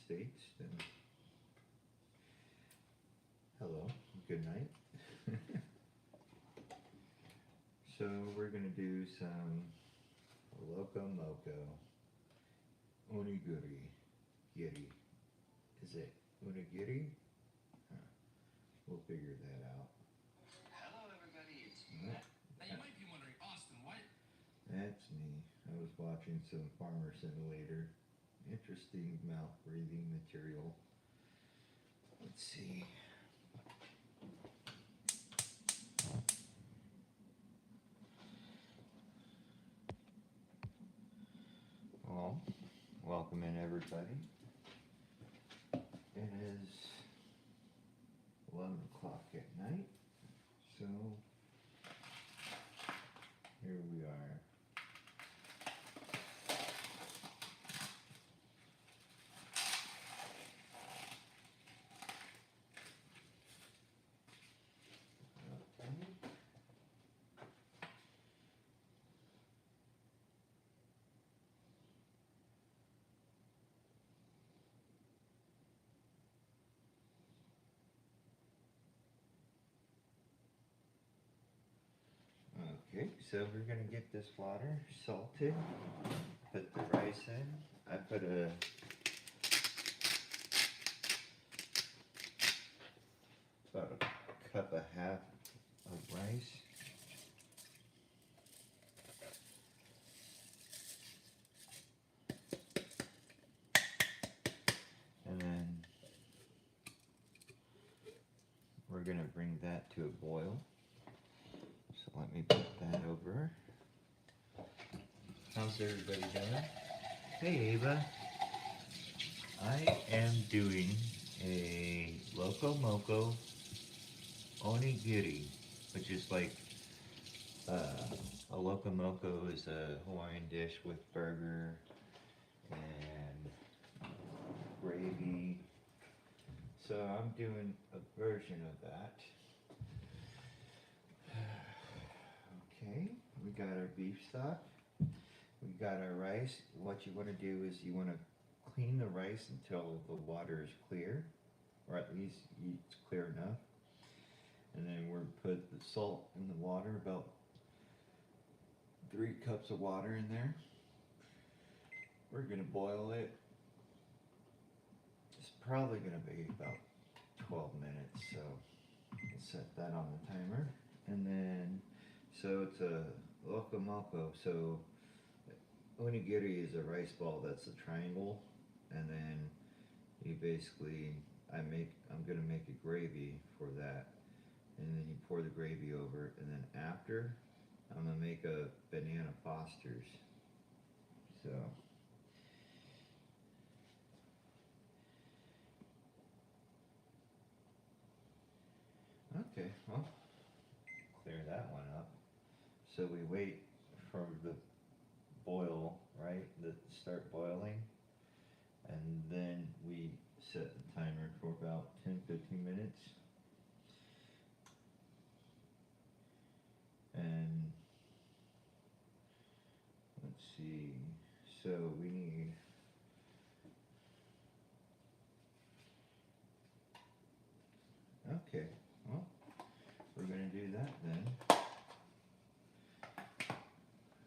States, then hello, good night. So we're gonna do some loco moco onigiri. Giri. Is it unigiri? Huh. We'll figure that out. Hello, everybody. It's Matt. Now, you might be wondering, Austin, why? That's me. I was watching some Farmer Simulator. Interesting mouth breathing material. Let's see. Well, welcome in everybody. It is 11 o'clock at night, so here we are. Okay, so we're gonna get this water salted, put the rice in. I put about a cup and a half of rice. And then we're gonna bring that to a boil. So let me put that over. How's everybody doing? Hey Ava. I am doing a loco moco onigiri, which is like a loco moco is a Hawaiian dish with burger and gravy. So I'm doing a version of that. Okay, we got our beef stock. We got our rice. What you want to do is you want to clean the rice until the water is clear, or at least it's clear enough. And then we're put the salt in the water, about 3 cups of water in there. We're gonna boil it. It's probably gonna be about 12 minutes, so we'll set that on the timer. And then, so it's a loco moco. So onigiri is a rice ball that's a triangle, and then you basically, I'm gonna make a gravy for that, and then you pour the gravy over it, and then after, I'm gonna make a banana Foster's. So okay, well, clear that one up. So we wait for the boil, right? The start boiling, and then we set the timer for about 10-15 minutes. And let's see, so we need okay, well, we're gonna do that then.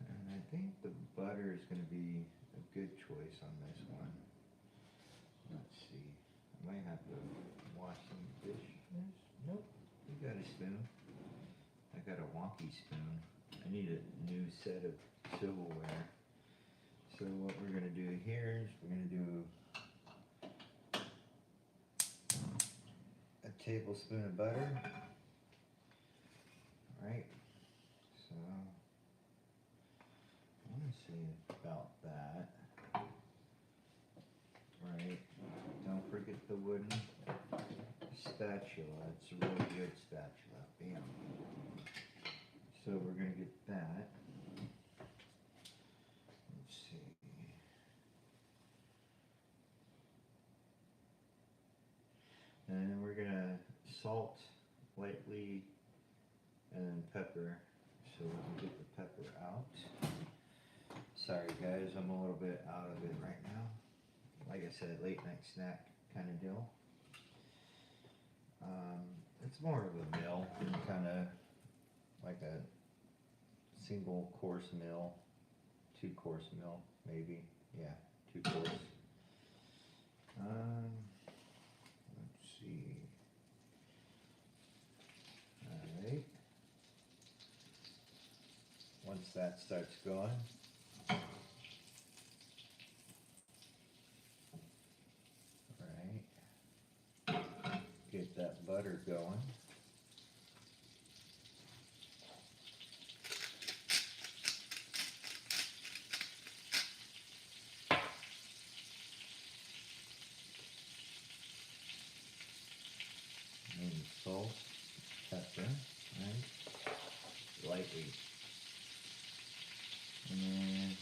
And I think the butter is gonna be a good choice on this one. Let's see, I might have to wash some dishes. Nope, we got a spoon. I got a wonky spoon. I need a new set of silverware. So what we're gonna do here is we're gonna do a tablespoon of butter. Right? So I wanna say about that. Right? Don't forget the wooden spatula. It's a really good spatula. Bam. So we're gonna get that. Let's see. And then we're gonna salt lightly and then pepper, so we can get the pepper out. Sorry guys, I'm a little bit out of it right now. like I said, late night snack kind of deal. It's more of a meal, kind of like a single course meal, 2-course meal, maybe. Yeah, 2-course. Let's see. Alright. Once that starts going, right, get that butter going. And salt, pepper, right, lightly. And then,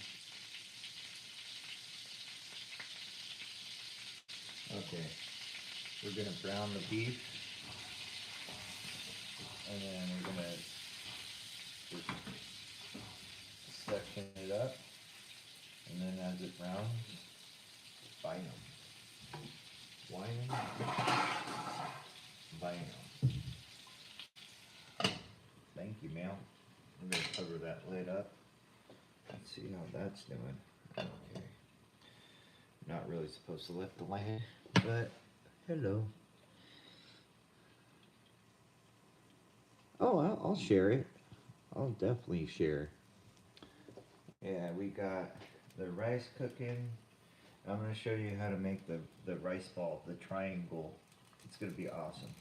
okay, we're gonna brown the beef, and then we're gonna just section it up, and then as it browns, bite 'em. Wine 'em, bite 'em. Thank you, ma'am. I'm gonna cover that lid up. Let's see how that's doing. Okay. Not really supposed to lift the lid, but hello. Oh, I'll share it. I'll definitely share. Yeah, we got the rice cooking. I'm gonna show you how to make the rice ball, the triangle. It's gonna be awesome.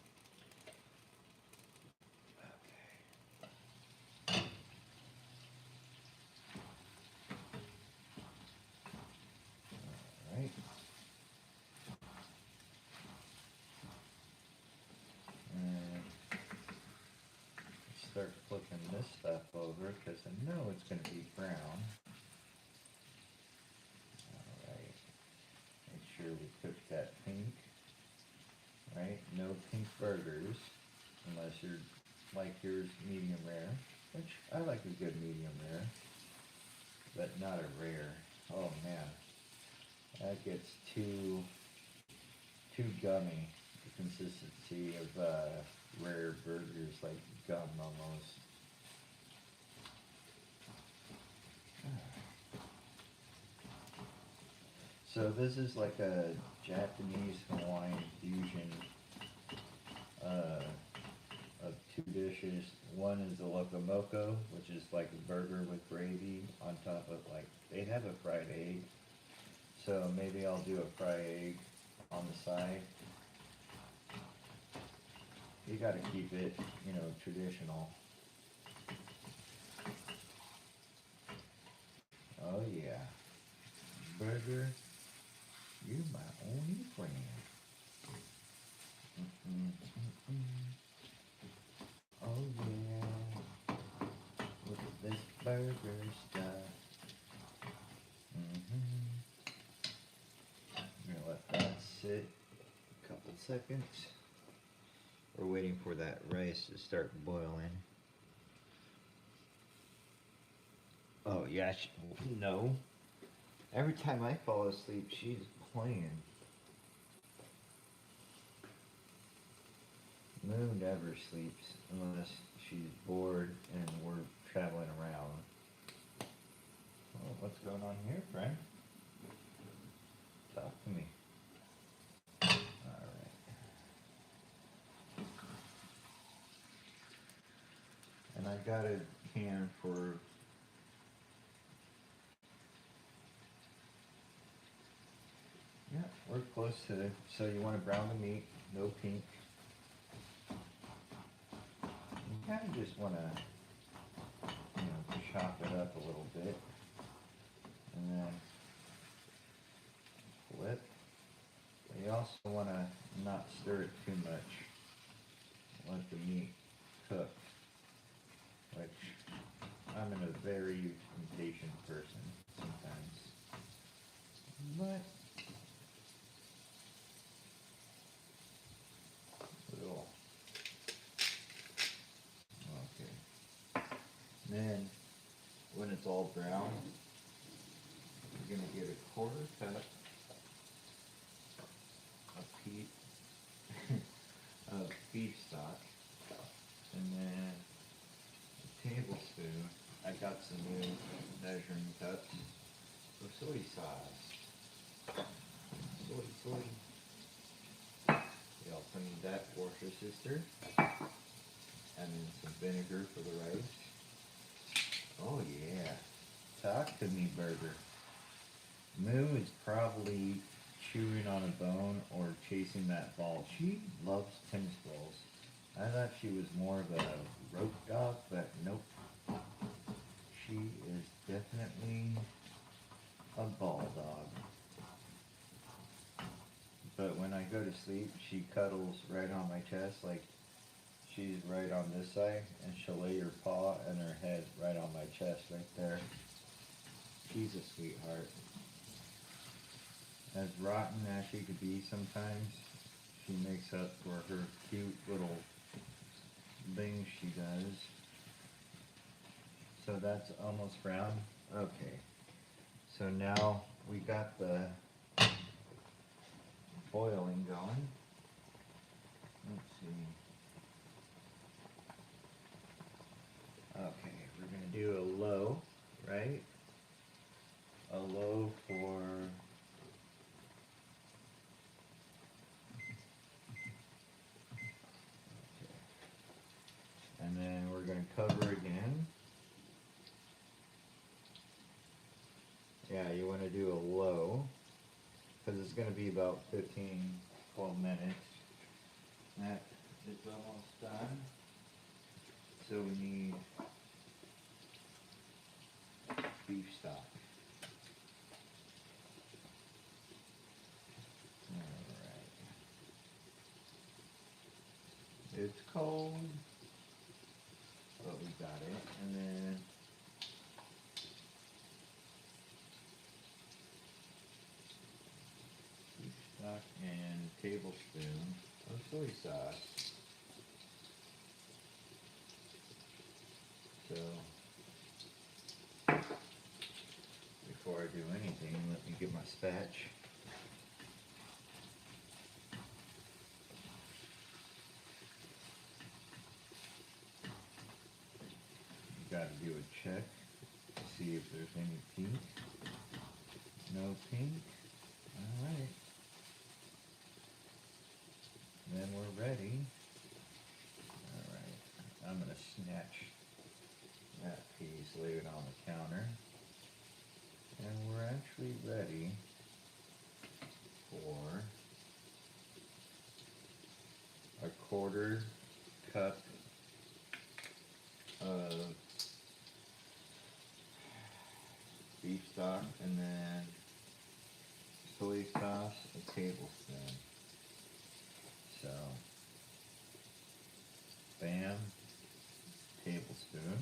Alright. And start flipping this stuff over because I know it's gonna be brown. Alright. Make sure we cook that pink. Right? No pink burgers unless you're like yours medium rare, which I like a good medium rare, but not a rare. Oh man, that gets too gummy. The consistency of rare burgers, like gum almost. So this is like a Japanese Hawaiian fusion of 2 dishes. One is the locomoco, which is like a burger with gravy on top of, like, they have a fried egg. So maybe I'll do a fried egg on the side. You gotta keep it, you know, traditional. Oh yeah. Burger, you my only friend. Oh yeah. Look at this burger stuff. I'm gonna let that sit a couple seconds. We're waiting for that rice to start boiling. Oh yeah, no. Every time I fall asleep, she's playing. Moo never sleeps unless she's bored and we're traveling around. Oh, what's going on here, friend? Talk to me. Alright. And I got a can for yeah, we're close to it. So you want to brown the meat, no pink. You kind of just want to, you know, chop it up a little bit. And then flip. But you also want to not stir it too much. Let the meat cook. Which I'm a very impatient person sometimes. But we'll okay. Then when it's all brown, you're gonna get a 1/4 cup got some new measuring cups for soy sauce. Soy. We also need that for your sister. And then some vinegar for the rice. Oh yeah. Talk to me, burger. Moo is probably chewing on a bone or chasing that ball. She loves tennis balls. I thought she was more of a rope dog, but nope. She is definitely a ball dog. But when I go to sleep, she cuddles right on my chest, like she's right on this side, and she'll lay her paw and her head right on my chest right there. She's a sweetheart. As rotten as she could be sometimes, she makes up for her cute little things she does. So that's almost brown. Okay. So now we got the boiling going. Let's see. Okay, we're gonna do a low, right? A low for and then we're going to cover again. Yeah, you want to do a low because it's going to be about 15-12 minutes. That is almost done. So we need beef stock. Alright. It's cold. But we got it, and then beef stock and a tablespoon of soy sauce. So before I do anything, let me get my spatch. Got to do a check to see if there's any pink. No pink. Alright. Then we're ready. Alright. I'm going to snatch that piece, lay it on the counter. And we're actually ready for a 1/4 cup of beef stock, and then soy sauce, a tablespoon. So, bam, tablespoon.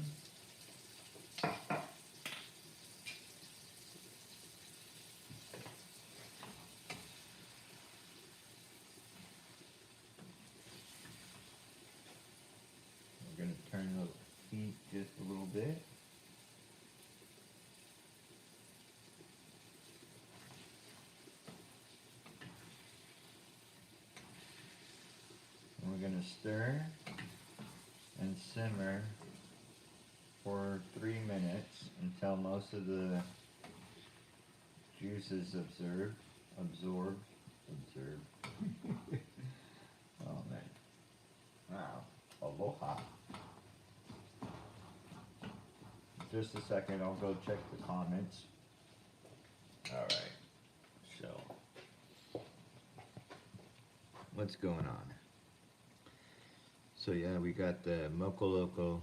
We're going to turn the heat just a little bit. We're going to stir and simmer for 3 minutes until most of the juices absorb. Oh man. Wow. Aloha. Just a second, I'll go check the comments. Alright. So, what's going on? So yeah, we got the Moco Loco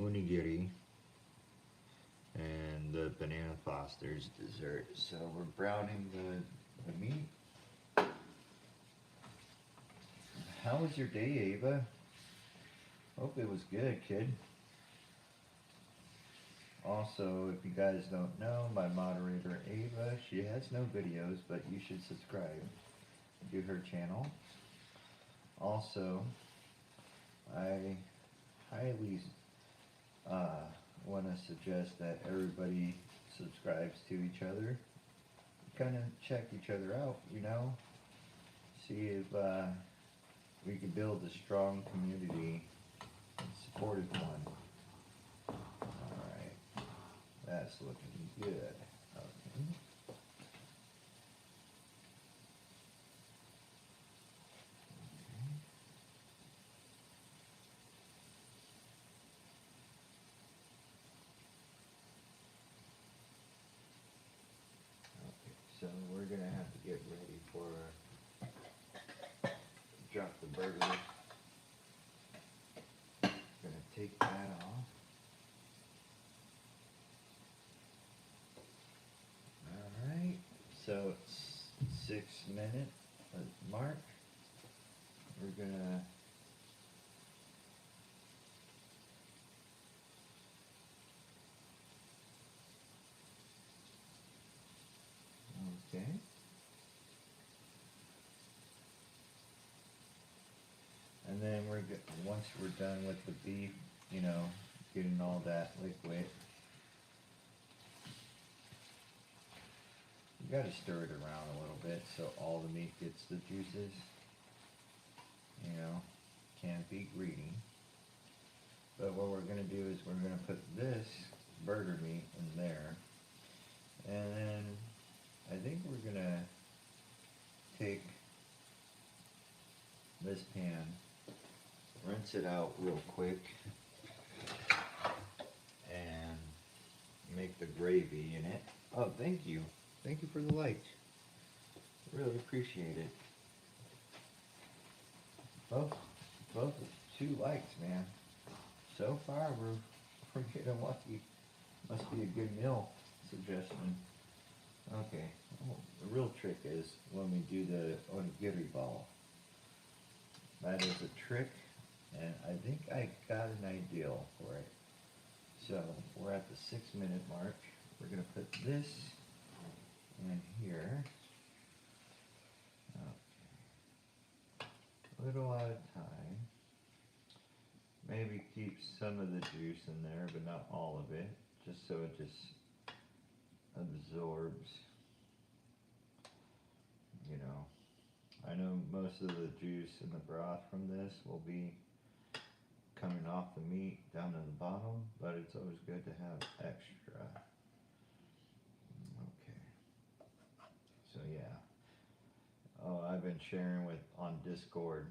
Unigiri and the Banana Foster's dessert. So we're browning the meat. How was your day, Ava? Hope it was good, kid. Also, if you guys don't know, my moderator Ava, she has no videos, but you should subscribe to her channel. Also, I highly want to suggest that everybody subscribes to each other. Kind of check each other out, you know. See if we can build a strong community, a supportive one. Alright. That's looking good. Okay. Okay, so we're gonna have to get ready for drop the burger. Gonna take that off. Alright, so it's 6 minute mark. We're gonna okay. And then once we're done with the beef, you know, getting all that liquid, you gotta stir it around a little bit so all the meat gets the juices. You know, can't be greedy. But what we're gonna do is we're gonna put this burger meat in there, and then I think we're gonna take this pan, rinse it out real quick, and make the gravy in it. Oh, thank you. Thank you for the like. Really appreciate it. Both 2 likes, man. So far, we're getting lucky. Must be a good meal suggestion. Okay. Oh, the real trick is when we do the onigiri ball. That is a trick, and I think I got an ideal for it. So we're at the 6-minute mark. We're gonna put this in here. Okay. A little at a time. Maybe keep some of the juice in there, but not all of it, just so it just absorbs. You know, I know most of the juice in the broth from this will be coming off the meat down to the bottom, but it's always good to have extra. Okay. So yeah. Oh, I've been sharing on Discord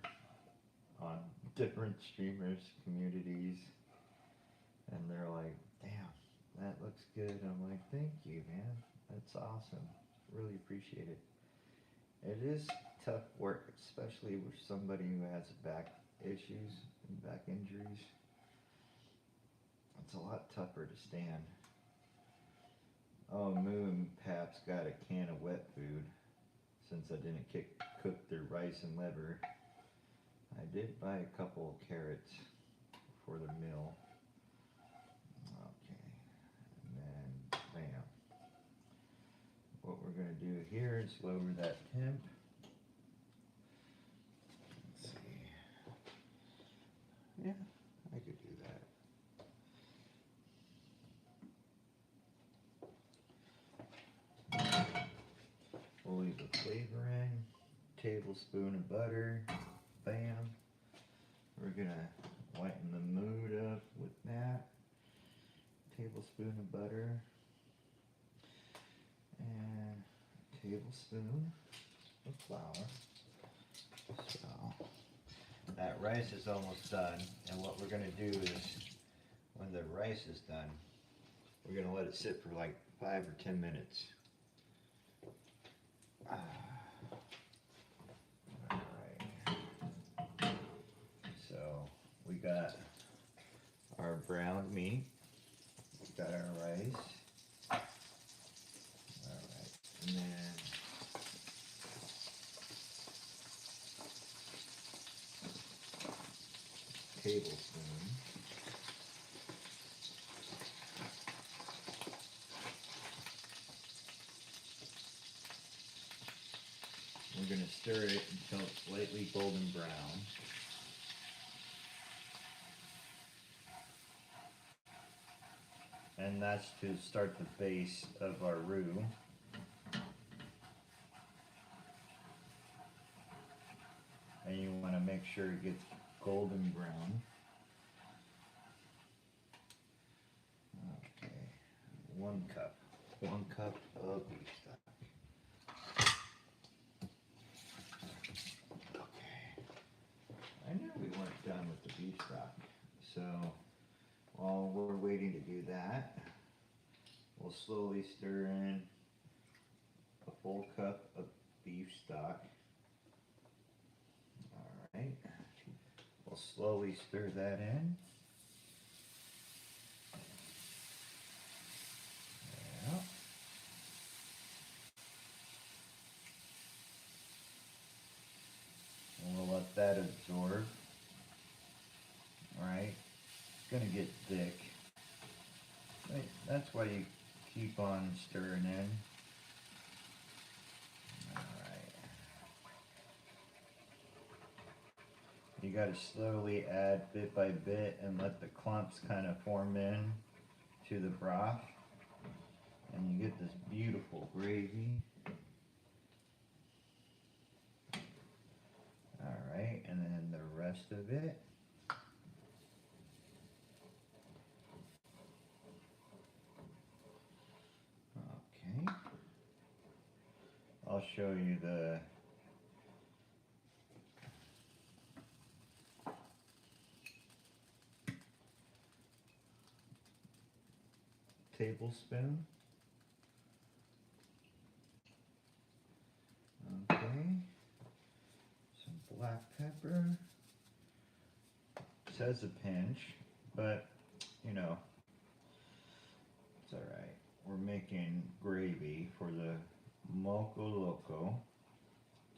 on different streamers, communities, and they're like, damn, that looks good. I'm like, thank you, man. That's awesome. Really appreciate it. It is tough work, especially with somebody who has back issues and back injuries. It's a lot tougher to stand. Oh, Moo and Pap's got a can of wet food since I didn't cook their rice and liver. I did buy a couple of carrots for the meal. Okay, and then bam. What we're gonna do here is lower that temp. Let's see. Yeah, I could do that. We'll leave the flavor in. Tablespoon of butter. Bam. We're gonna lighten the mood up with that. Tablespoon of butter. And a tablespoon of flour. So that rice is almost done, and what we're gonna do is when the rice is done, we're gonna let it sit for like 5 or 10 minutes. Alright. So we got our browned meat, we got our rice. Alright, and then tablespoon. We're going to stir it until it's slightly golden brown. And that's to start the base of our roux. And you want to make sure it gets golden brown. Okay, 1 cup. 1 cup of beef stock. Okay. I knew we weren't done with the beef stock. So while we're waiting to do that, we'll slowly stir in a full cup of beef stock. Alright. We'll slowly stir that in. Yeah. And we'll let that absorb. Alright. It's going to get thick. That's why you keep on stirring in. Alright. You got to slowly add bit by bit and let the clumps kind of form in to the broth. And you get this beautiful gravy. Alright, and then the rest of it. Okay. I'll show you the tablespoon. Okay. Some black pepper. It says a pinch, but you know, it's alright. We're making gravy for the Moco Loco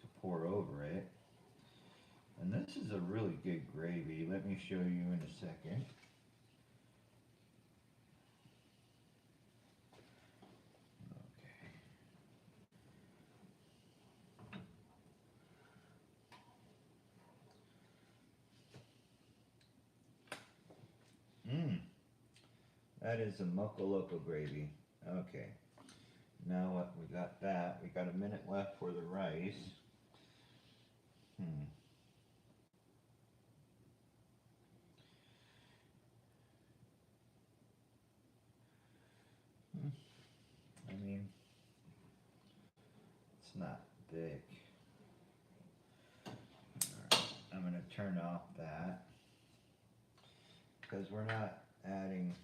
to pour over it. And this is a really good gravy. Let me show you in a second. That is a Moco Loco gravy. Okay. Now what we got that. We got a minute left for the rice. I mean, it's not thick. Alright, I'm gonna turn off that because we're not adding,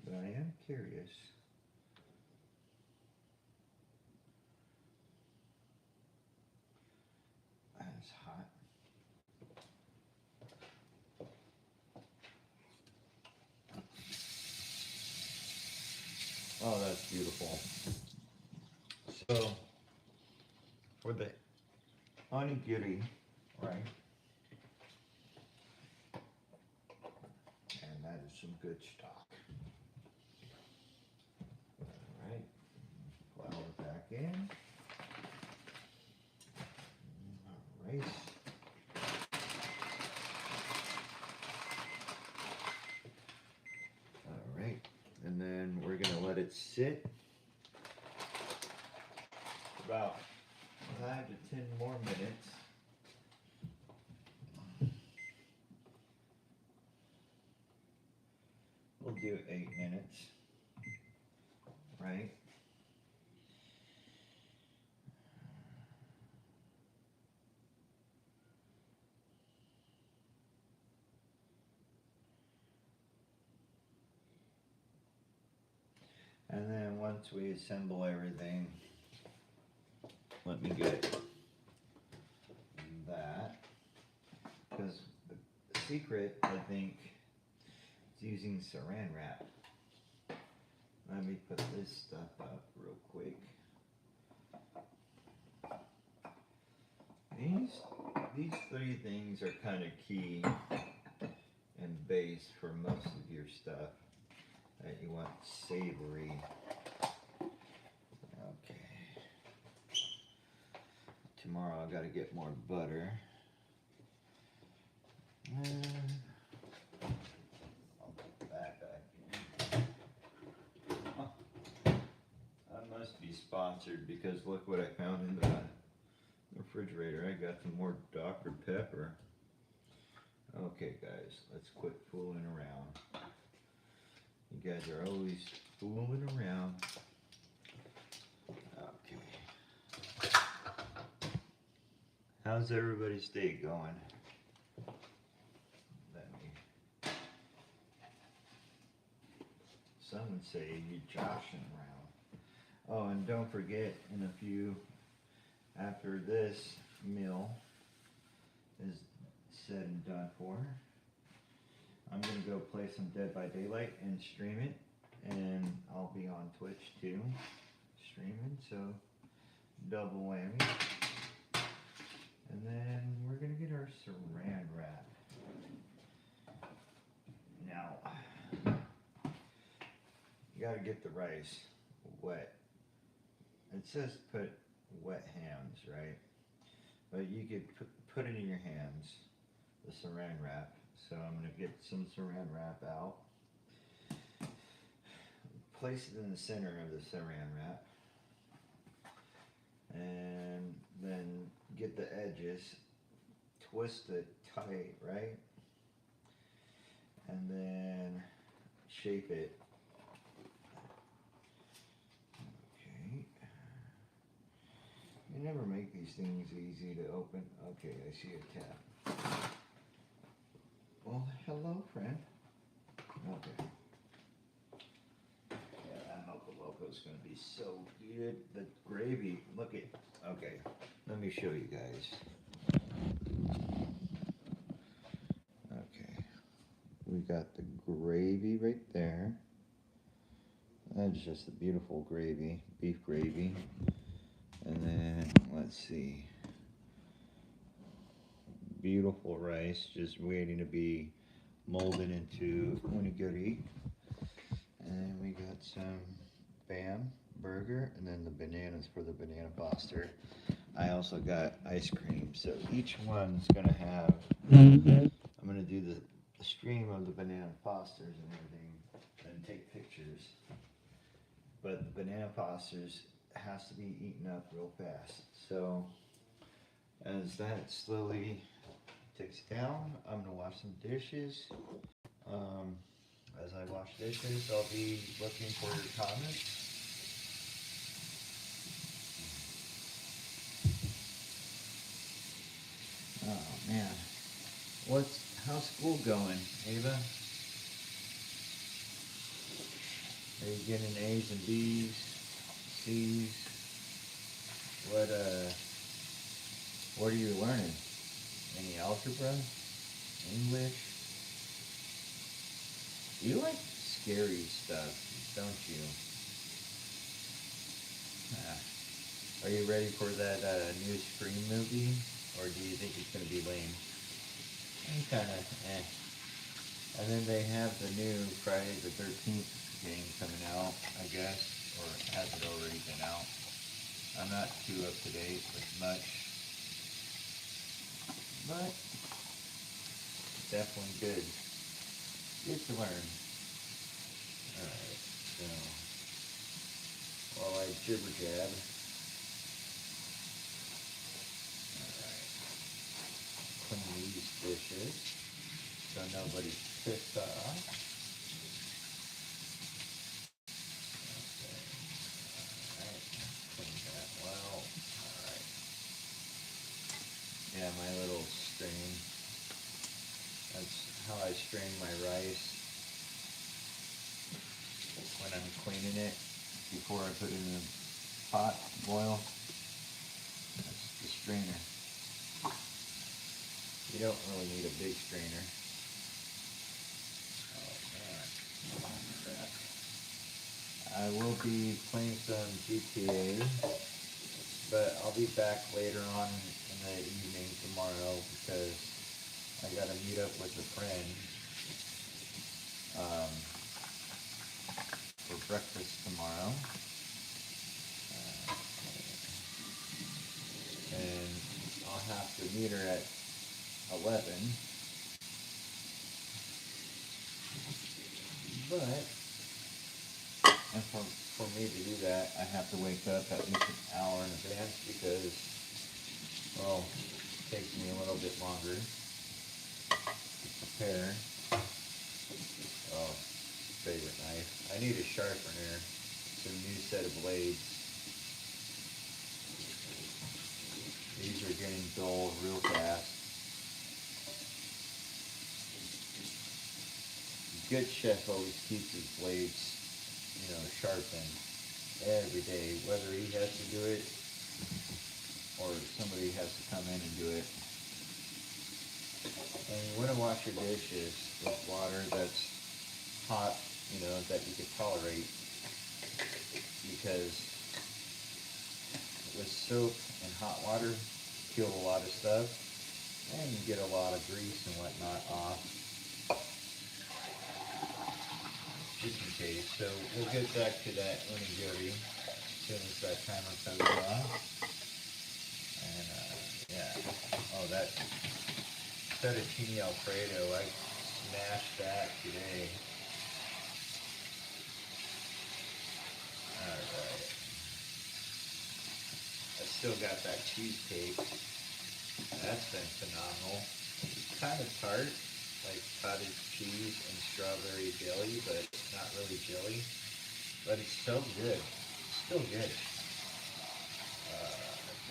but I am curious. That's hot. Oh, that's beautiful. So, for the onigiri, right? And that is some good stock. Alright, flour back in. Rice. Alright, and then we're going to let it sit for about 5 to 10 more minutes. We'll do 8 minutes, right? And then once we assemble everything, let me get that, because the secret, I think, is using saran wrap. Let me put this stuff up real quick. These 3 things are kind of key and base for most of your stuff that you want savory. Okay. Tomorrow I gotta get more butter. I'll put that back in. I must be sponsored because look what I found in the refrigerator. I got some more Dr. Pepper. Okay guys, let's quit fooling around. You guys are always fooling around. Okay. How's everybody's day going? Let me. Some would say you're joshing around. Oh, and don't forget, in a few, after this meal is said and done for, I'm gonna go play some Dead by Daylight and stream it, and I'll be on Twitch too, streaming, so double whammy. And then we're gonna get our saran wrap. Now, you gotta get the rice wet. It says put wet hands, right? But you could put it in your hands, the saran wrap. So I'm gonna get some saran wrap out. Place it in the center of the saran wrap. And then get the edges, twist it tight, right? And then shape it. Okay. You never make these things easy to open. Okay, I see a tap. Well, hello, friend. Okay. Yeah, that Mocha Loco is going to be so good. The gravy, look at, okay, let me show you guys. Okay, we got the gravy right there. That's just a beautiful gravy, beef gravy. And then, let's see, beautiful rice, just waiting to be molded into onigiri. And then we got some Bam burger, and then the bananas for the banana foster. I also got ice cream, so each one's gonna have, I'm gonna do the stream of the banana fosters and everything, and take pictures. But the banana fosters has to be eaten up real fast. So as that slowly ticks down, I'm gonna wash some dishes. As I wash dishes, I'll be looking for your comments. Oh man, how's school going, Ava? Are you getting A's and B's, C's? What are you learning? Any algebra? English? You like scary stuff, don't you? Are you ready for that new Scream movie? Or do you think it's going to be lame? I'm kind of eh. And then they have the new Friday the 13th game coming out, I guess. Or has it already been out? I'm not too up to date with much. But definitely good. Good to learn. Alright, so while I jibber jab. Alright. Clean these dishes so nobody's pissed off. Okay. Alright. Clean that well. Alright. Yeah, my little strain. That's how I strain my rice when I'm cleaning it before I put it in the pot to boil. That's the strainer. You don't really need a big strainer. Oh man, crap. I will be playing some GTA, but I'll be back later on in the evening tomorrow because I gotta meet up with a friend for breakfast tomorrow. And I'll have to meet her at 11. But, and for me to do that, I have to wake up at least an hour in advance because, well, it takes me a little bit longer to prepare. Oh, favorite knife. I I need a sharpener, some new set of blades. These are getting dull real fast. Good chef always keeps his blades, you know, sharpened every day, whether he has to do it or somebody has to come in and do it. And you want to wash your dishes with water that's hot, you know, that you can tolerate, because with soap and hot water, kill a lot of stuff, and you get a lot of grease and whatnot off, just in case. So we'll get back to that onigiri as soon as that timer comes on. And yeah, oh, that fettuccine alfredo, I smashed that today. Alright. I still got that cheesecake. That's been phenomenal. It's kind of tart, like cottage cheese and strawberry jelly, but not really jelly. But it's so good. It's still good.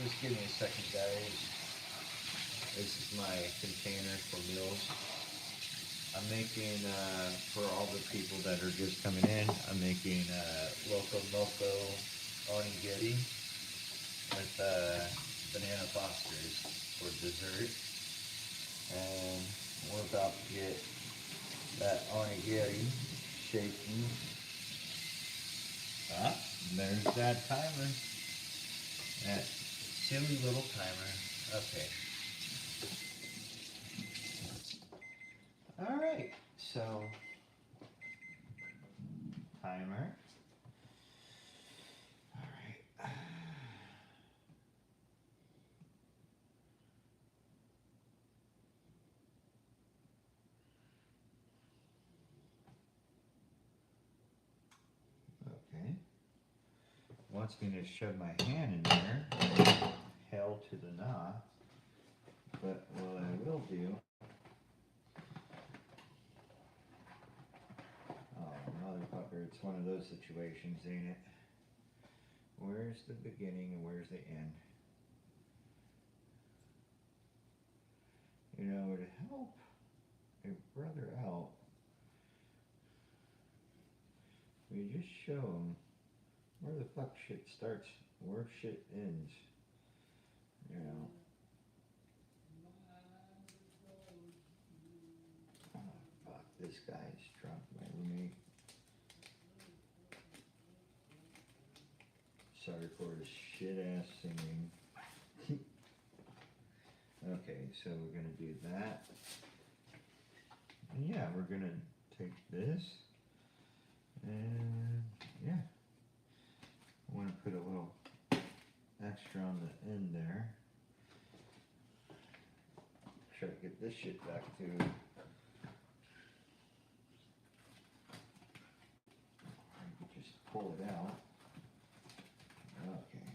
Just give me a second, guys. This is my container for meals. I'm making, for all the people that are just coming in, I'm making loco moco onigiri with banana fosters for dessert. And we're about to get that onigiri shaking. Ah, there's that timer. That silly little timer. Okay. Alright, so timer. Alright. Okay. Wants me to shove my hand in there. Hell to the nah. But what I will do. Oh, motherfucker, it's one of those situations, ain't it? Where's the beginning and where's the end? You know, to help a brother out, we just show him where the fuck shit starts, where shit ends. You know. Oh, fuck, this guy's drunk, my roommate. Sorry for his shit ass singing. Okay, so we're gonna do that. And yeah, we're gonna take this and yeah. I wanna put a little extra on the end there. Try to get this shit back to just pull it out. Okay.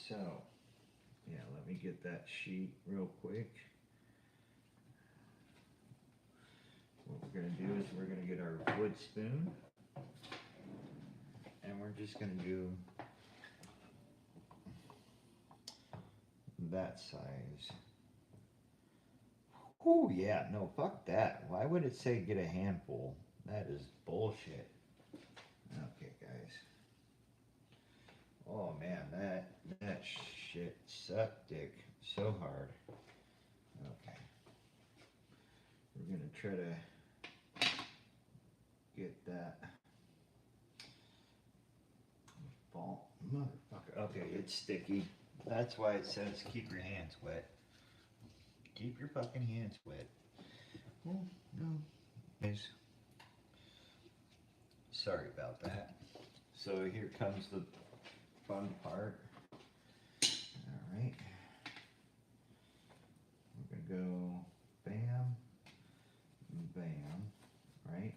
So, yeah, let me get that sheet real quick. What we're gonna do is we're gonna get our wood spoon and we're just gonna do that size. Oh yeah, no, fuck that. Why would it say get a handful? That is bullshit. Okay, guys. Oh man, that shit sucked dick so hard. Okay. We're gonna try to get that ball. Motherfucker. Okay, it's sticky. That's why it says keep your hands wet. Keep your fucking hands wet. Oh, no. Guys. Sorry about that. So here comes the fun part. Alright. We're gonna go bam, bam, right?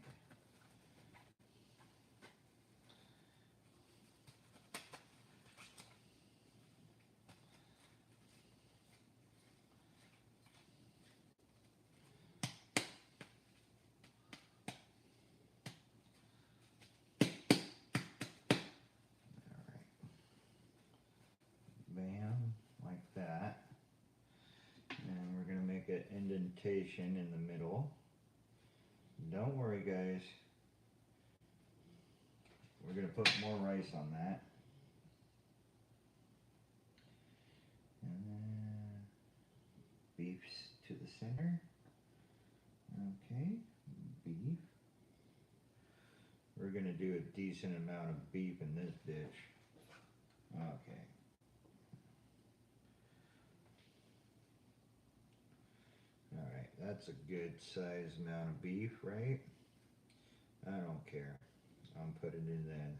indentation in the middle. Don't worry, guys. We're going to put more rice on that. And then beefs to the center. Okay, beef. We're going to do a decent amount of beef in this dish. Okay. Alright, that's a good size amount of beef, right? I don't care. I'm putting it in.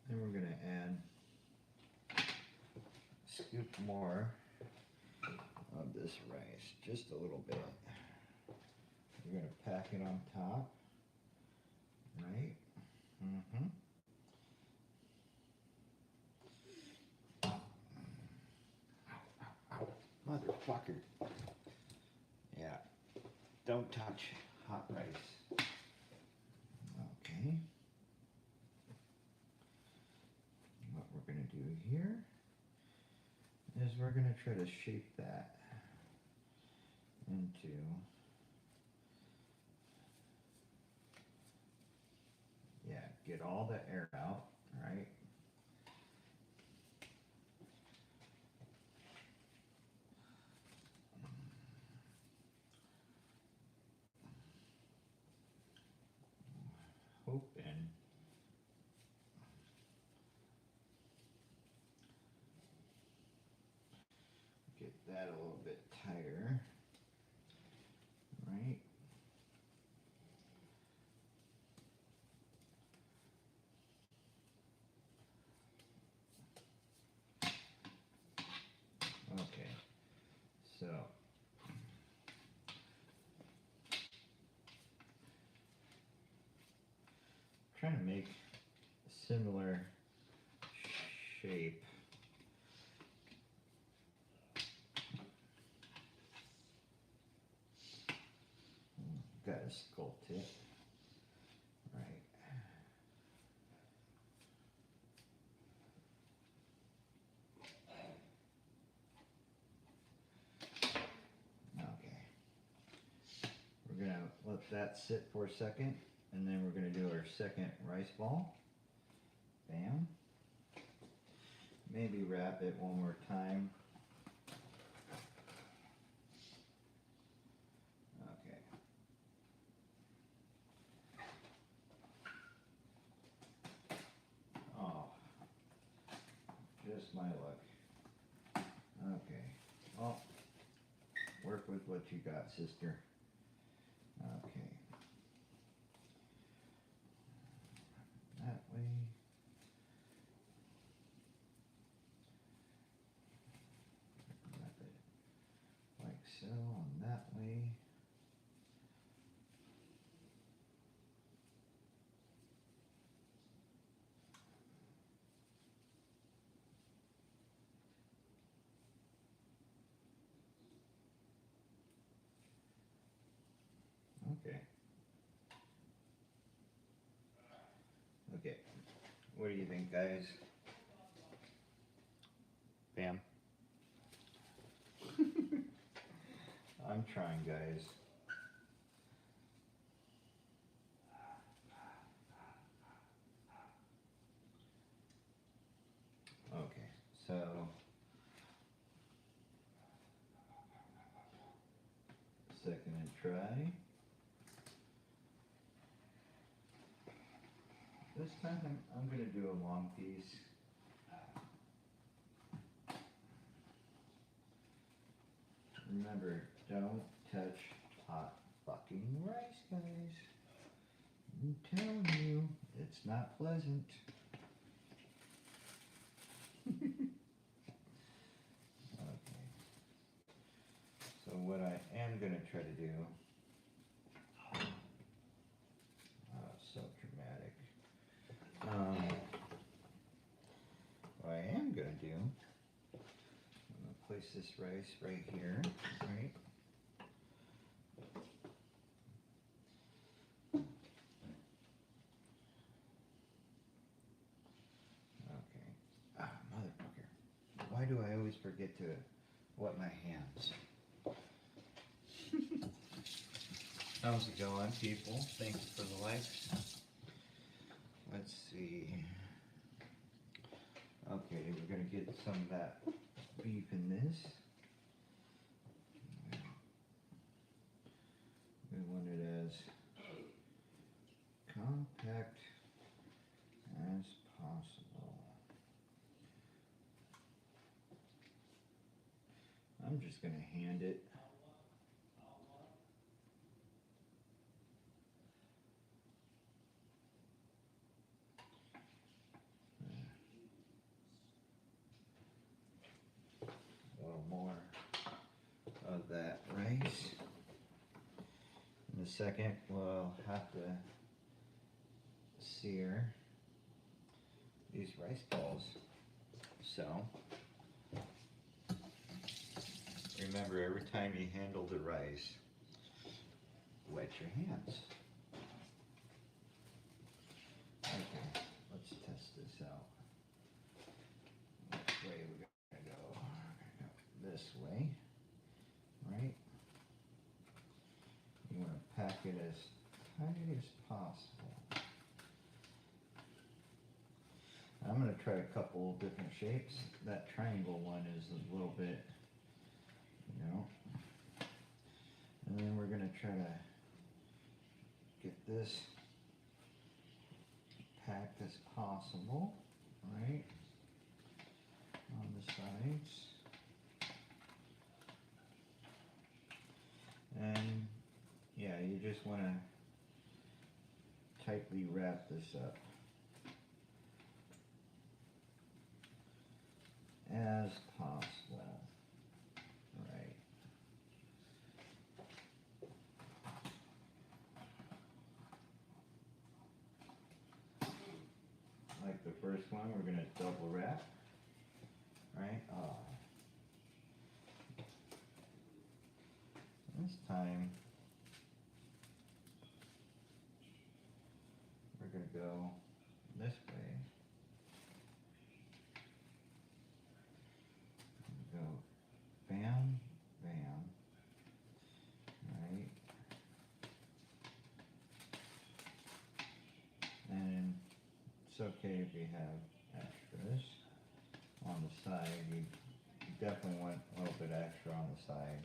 Then we're going to add a scoop more of this rice, just a little bit. We're going to pack it on top, right? Motherfucker. Yeah, don't touch hot rice. Okay. What we're going to do here is we're going to try to shape that into get all the air out, right? Hoping get that a little bit tighter, right? Okay, so trying to make a similar shape. Gotta sculpt it, right? Okay. We're gonna let that sit for a second, and then we're gonna do our second rice ball. Bam. Maybe wrap it one more time. Okay. Oh, just my luck. Okay. Well, work with what you got, sister. Okay. That way. Wrap it like so, and that way. Okay. Okay. What do you think, guys? Bam. I'm trying, guys. Okay, so second try. This time I'm going to do a long piece. Remember, don't touch hot fucking rice, guys. I'm telling you, it's not pleasant. Okay. So what I am going to try to do, so dramatic. What I am going to do, I'm going to place this rice right here, right? Okay. Ah, motherfucker. Why Why do I always forget to wet my hands? How's it going, people? Thank you for the likes. Let's see. Okay, we're gonna get some of that beef in this. We want it as compact as possible. I'm just gonna hand it. A little more of that rice. In a second, we'll have to sear these rice balls. So, remember, every time you handle the rice, wet your hands. Okay, let's test this out. Which way we're gonna go? We're gonna go this way, right? You want to pack it as tight as possible. I'm going to try a couple different shapes. That triangle one is a little bit, you know. And then we're going to try to get this packed as possible, right? On the sides. And yeah, you just want to tightly wrap this up as possible, right? Like the first one, we're going to double wrap, right? This time, we're going to go this way. Go bam, bam, right? And it's okay if you have extras on the side. You definitely want a little bit extra on the side.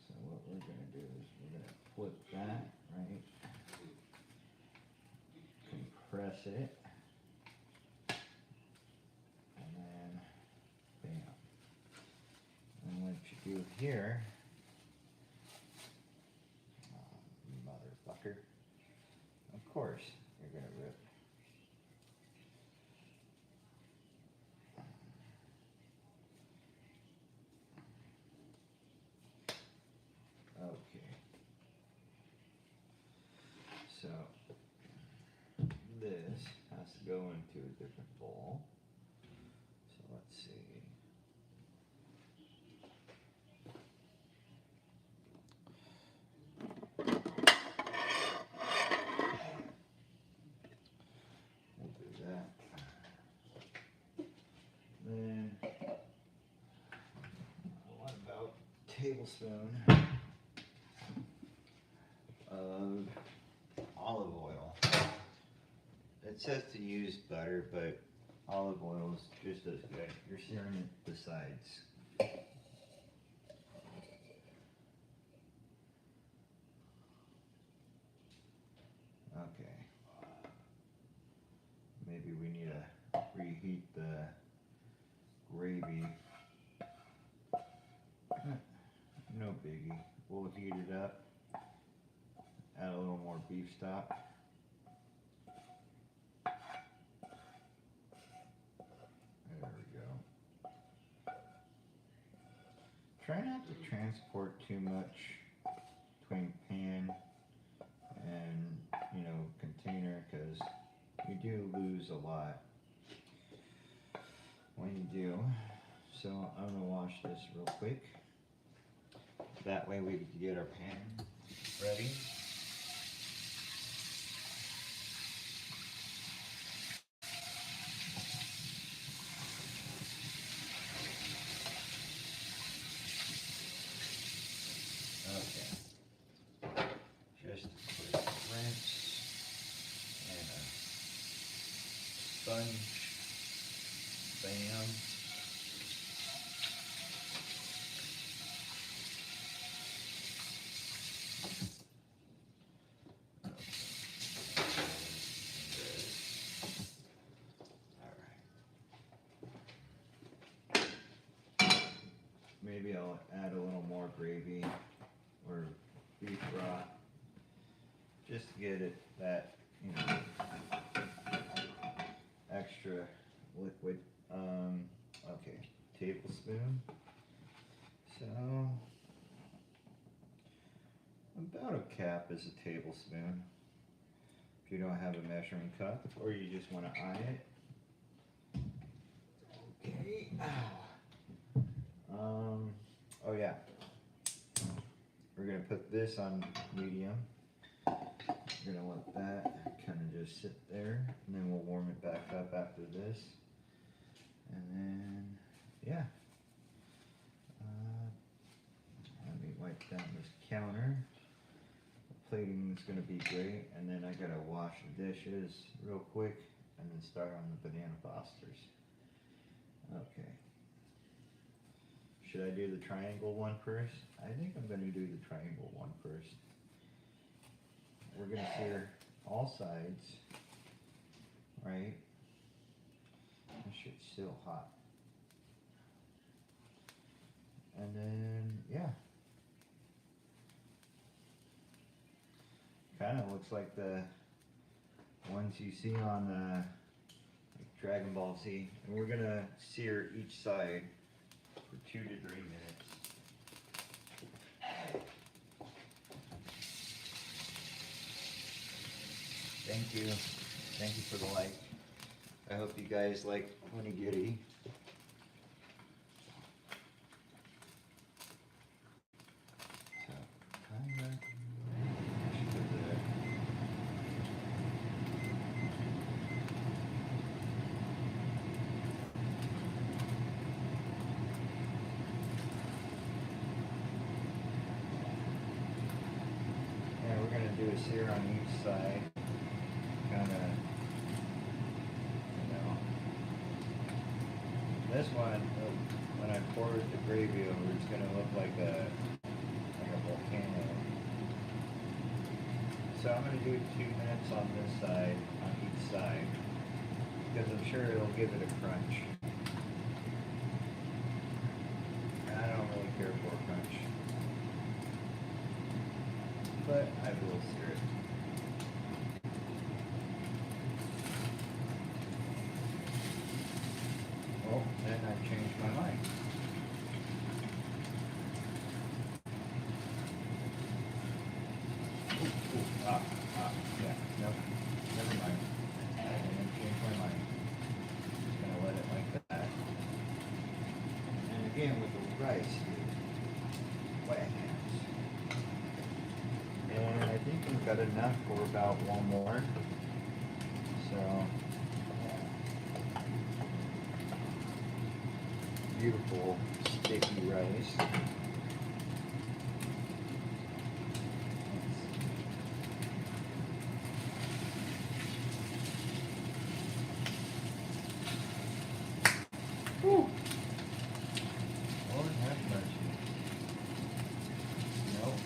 So what we're going to do is we're going to flip that, right? Compress it. And then, bam. And what you do here, motherfucker, of course, you're going to rip. Okay. So, this has to go into a different bowl. So let's see. We'll do that. Then, what about a tablespoon of olive oil? It says to use butter, but olive oil is just as good. You're searing it the sides. Okay. Maybe we need to reheat the gravy. No biggie. We'll heat it up. Add a little more beef stock. There we go. Try not to transport too much between pan and, you know, container, because you do lose a lot when you do. So I'm gonna wash this real quick. That way we can get our pan ready. fun. Bam. Maybe I'll add a little more gravy or beef broth just to get it that, you know, extra liquid. Okay, tablespoon. So about a cap is a tablespoon. If you don't have a measuring cup or you just want to eye it. Okay. Oh yeah. We're gonna put this on medium. We're gonna let that kind of just sit there, and then we'll warm it back up after this. And then, yeah. Let me wipe down this counter. The plating is gonna be great, and then I gotta wash the dishes real quick, and then start on the banana fosters. Okay. Should I do the triangle one first? I think I'm going to do the triangle one first. We're going to sear all sides, right? This shit's still hot. And then, yeah. Kind of looks like the ones you see on like Dragon Ball Z. And we're going to sear each side for 2 to 3 minutes. Thank you. Thank you for the like. I hope you guys like onigiri. So, kinda. I should put the do a sear on each side, kind of, you know. This one, when I pour the gravy over, it's going to look like a volcano. So I'm going to do 2 minutes on this side, on each side, because I'm sure it'll give it a crunch. And I don't really care for a crunch, but I will sear it. Oh, then I changed my mind. Yeah, nope, never mind. I'm gonna change my mind. Just gonna let it like that. And again with the rice, wet hands. And I think we've got enough for about one more. So, yeah. Beautiful sticky rice. Whew. Lord have mercy. Nope.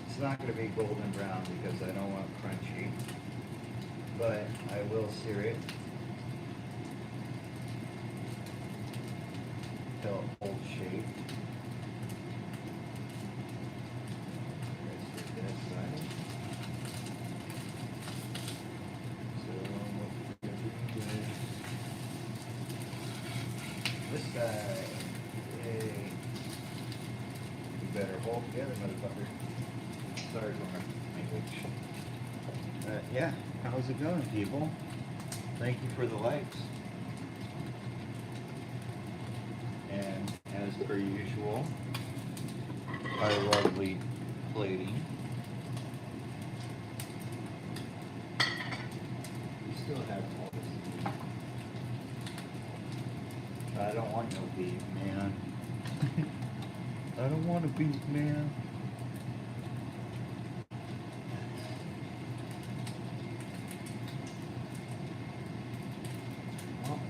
It's not going to be golden brown because I don't want crunchy, but I will sear it till it holds shape. This side, yay. You better hold together, motherfucker. Sorry for my language. Yeah, how's it going, people? Thank you for the likes. And as per usual, our lovely plating. We still have all this. beef, man. I don't want a beef, man. Well,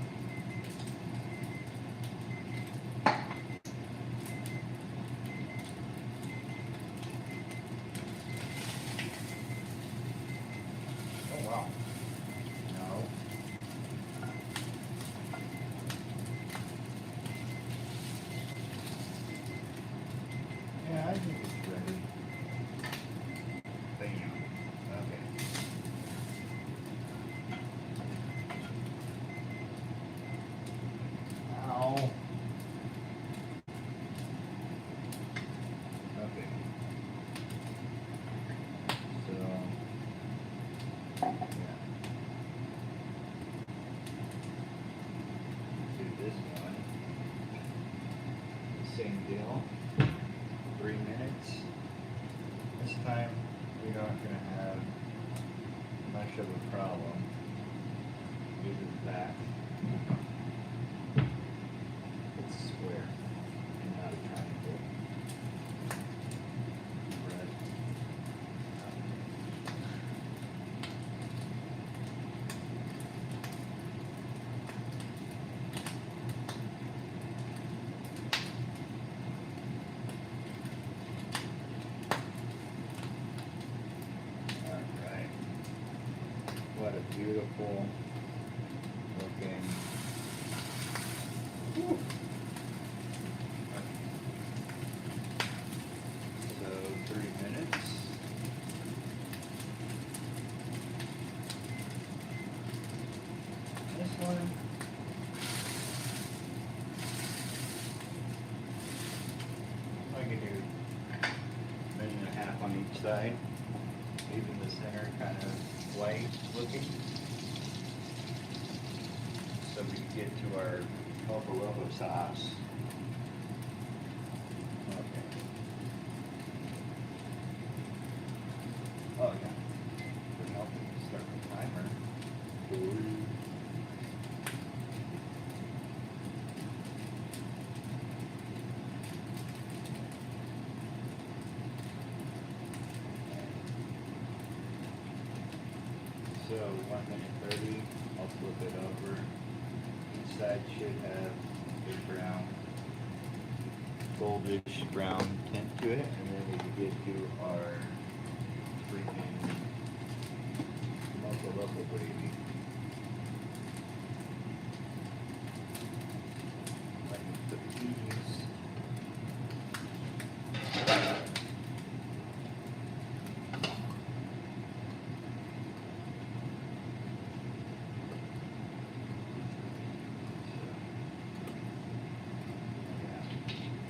oh wow. No. Yeah, I think it's ready. Bam. Okay. Ow. Okay. So, yeah. Do this one. Same deal. 3 minutes. This time we aren't going to have much of a problem. Use the back. It's square and not a triangle. Right. Alright. What a beautiful looking. Whew. So 3 minutes. This one. I can do a minute and a half on each side. Even the center kind of white looking. So we can get to our Loco Loco sauce. Okay. Oh yeah. We're helping start the timer. So 1:30, I'll flip it over. Each side should have a brown, goldish brown tint to it, and then we can get to our freaking Loco Loco gravy. I can put these.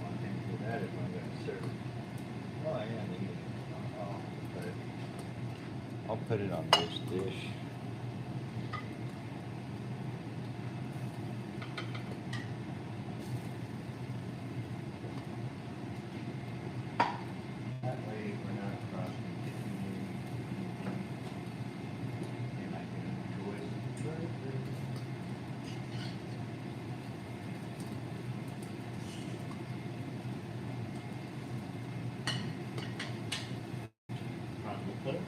One thing for that if I'm gonna serve. Oh, I am eating. I'll put it on this dish. That way we're not crossing anything. And I can enjoy some burger. On the plate.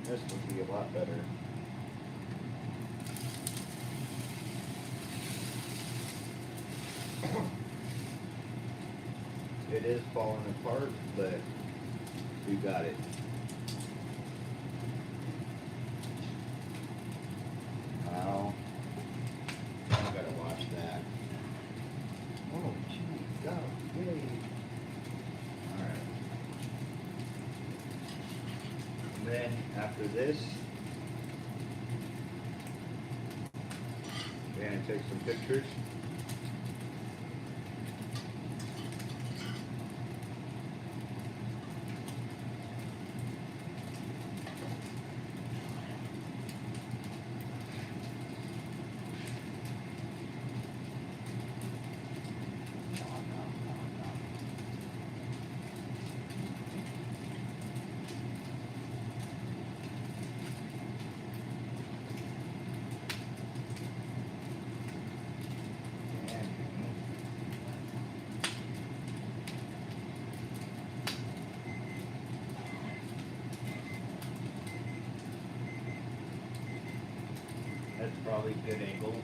This would be a lot better. It is falling apart, but we got it. Now, I gotta watch that. Oh, gee, go, yay. Alright. And then after this, we're gonna take some pictures. probably good angle.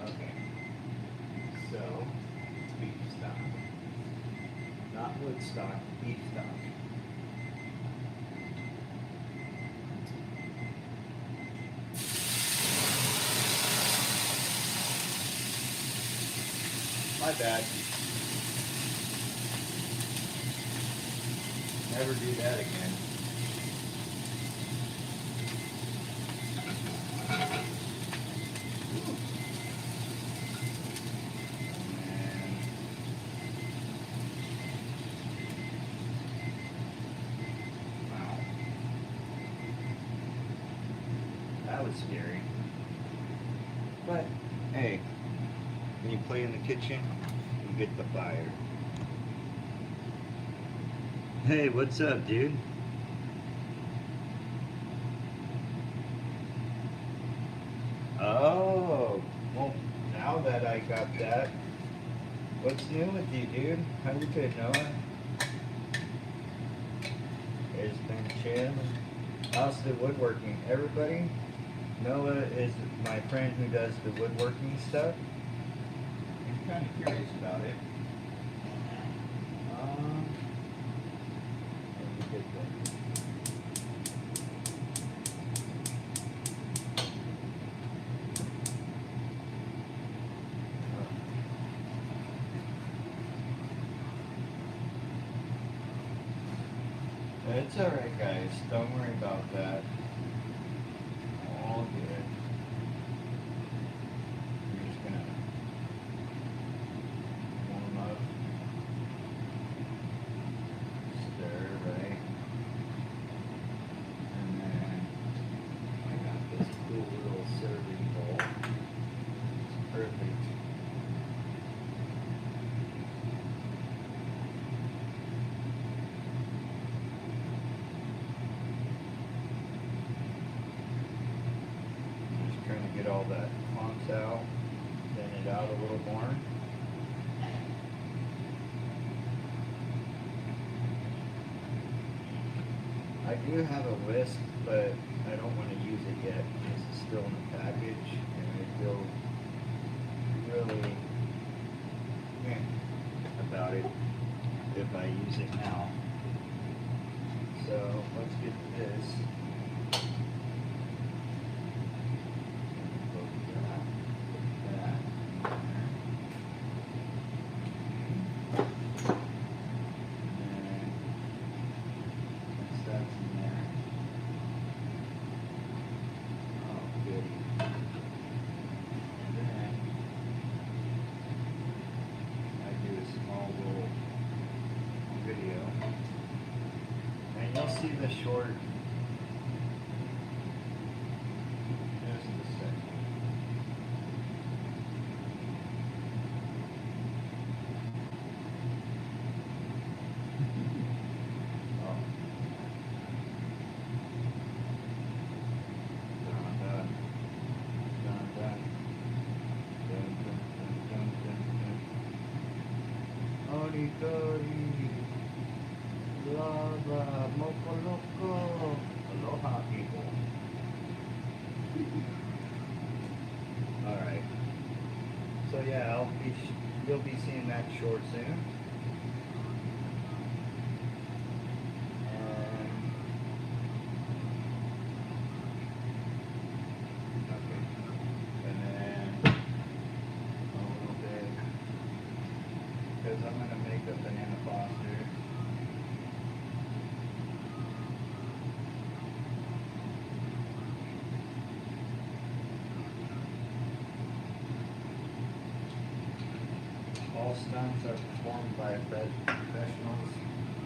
Okay. So, beef stock. Not wood stock, beef stock. My bad. Never do that again. Wow. That was scary. But, hey, when you play in the kitchen, you get the fire. Hey, what's up, dude? Oh, well, now that I got that, what's new with you, dude? How you been, Noah? It's been chill. How's the woodworking? Everybody? Noah is my friend who does the woodworking stuff. I'm kind of curious about it. Let me get that. It's alright, guys. Don't worry about that. All good. We're just gonna warm up. Stir, right? And then I got this cool little serving bowl. It's perfect. Trying to get all that clumps out, thin it out a little more. I do have a whisk, but I don't want to use it yet. It's still in the package, and I feel really about it if I use it now. So let's get this. You'll see the short just a second. Oh. Dun, dun. Dun, dun. Dun, dun, dun, dun, dun. Origami. Lava, Moco Loco, aloha people. Alright. So yeah, you'll be seeing that short soon. Okay. And then a little bit, because I'm going to make a banana foster. All stunts are performed by professionals.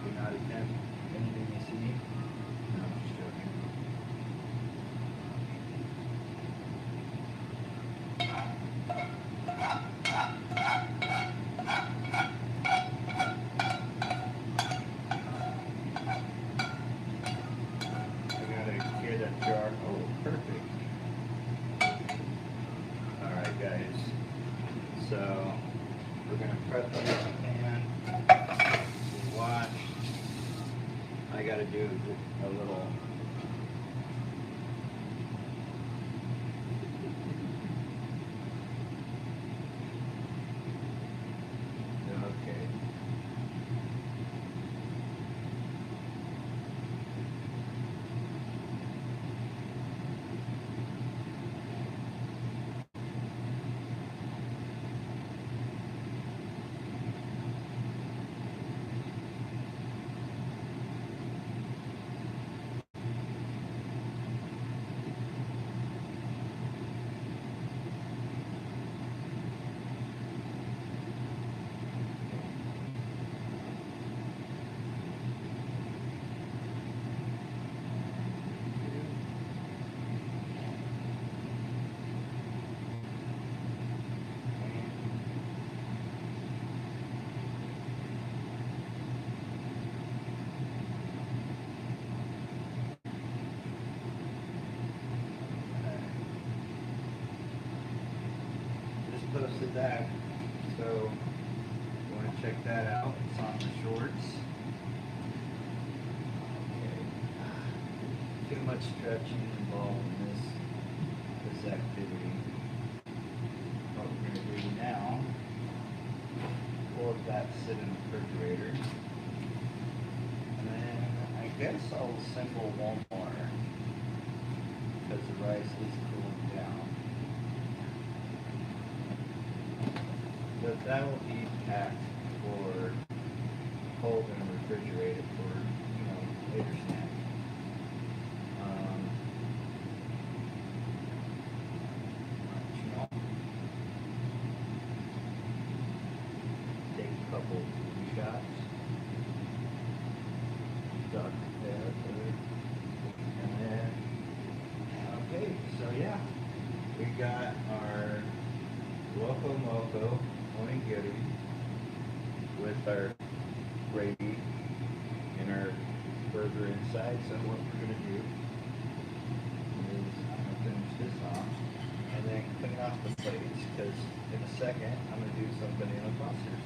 Do not attempt anything you see. No, I'm just joking. I gotta clear that jar. Oh, perfect. Alright, guys. prep this pan. Watch. I gotta do a little. Okay. Posted that, so you want to check that out. It's on the shorts. Okay. Too much stretching involved in this activity. What we're going to do now, we'll let that sit in the refrigerator, and then I guess I'll assemble one more because the rice is cooling down. But that will be packed for cold and refrigerated for, later snack. Take a couple shots. Duck there. And then, okay, so yeah, we got our Loco Moco onigiri with our gravy and our burger inside. So what we're going to do is I'm going to finish this off and then clean off the plates, because in a second I'm going to do some banana clusters.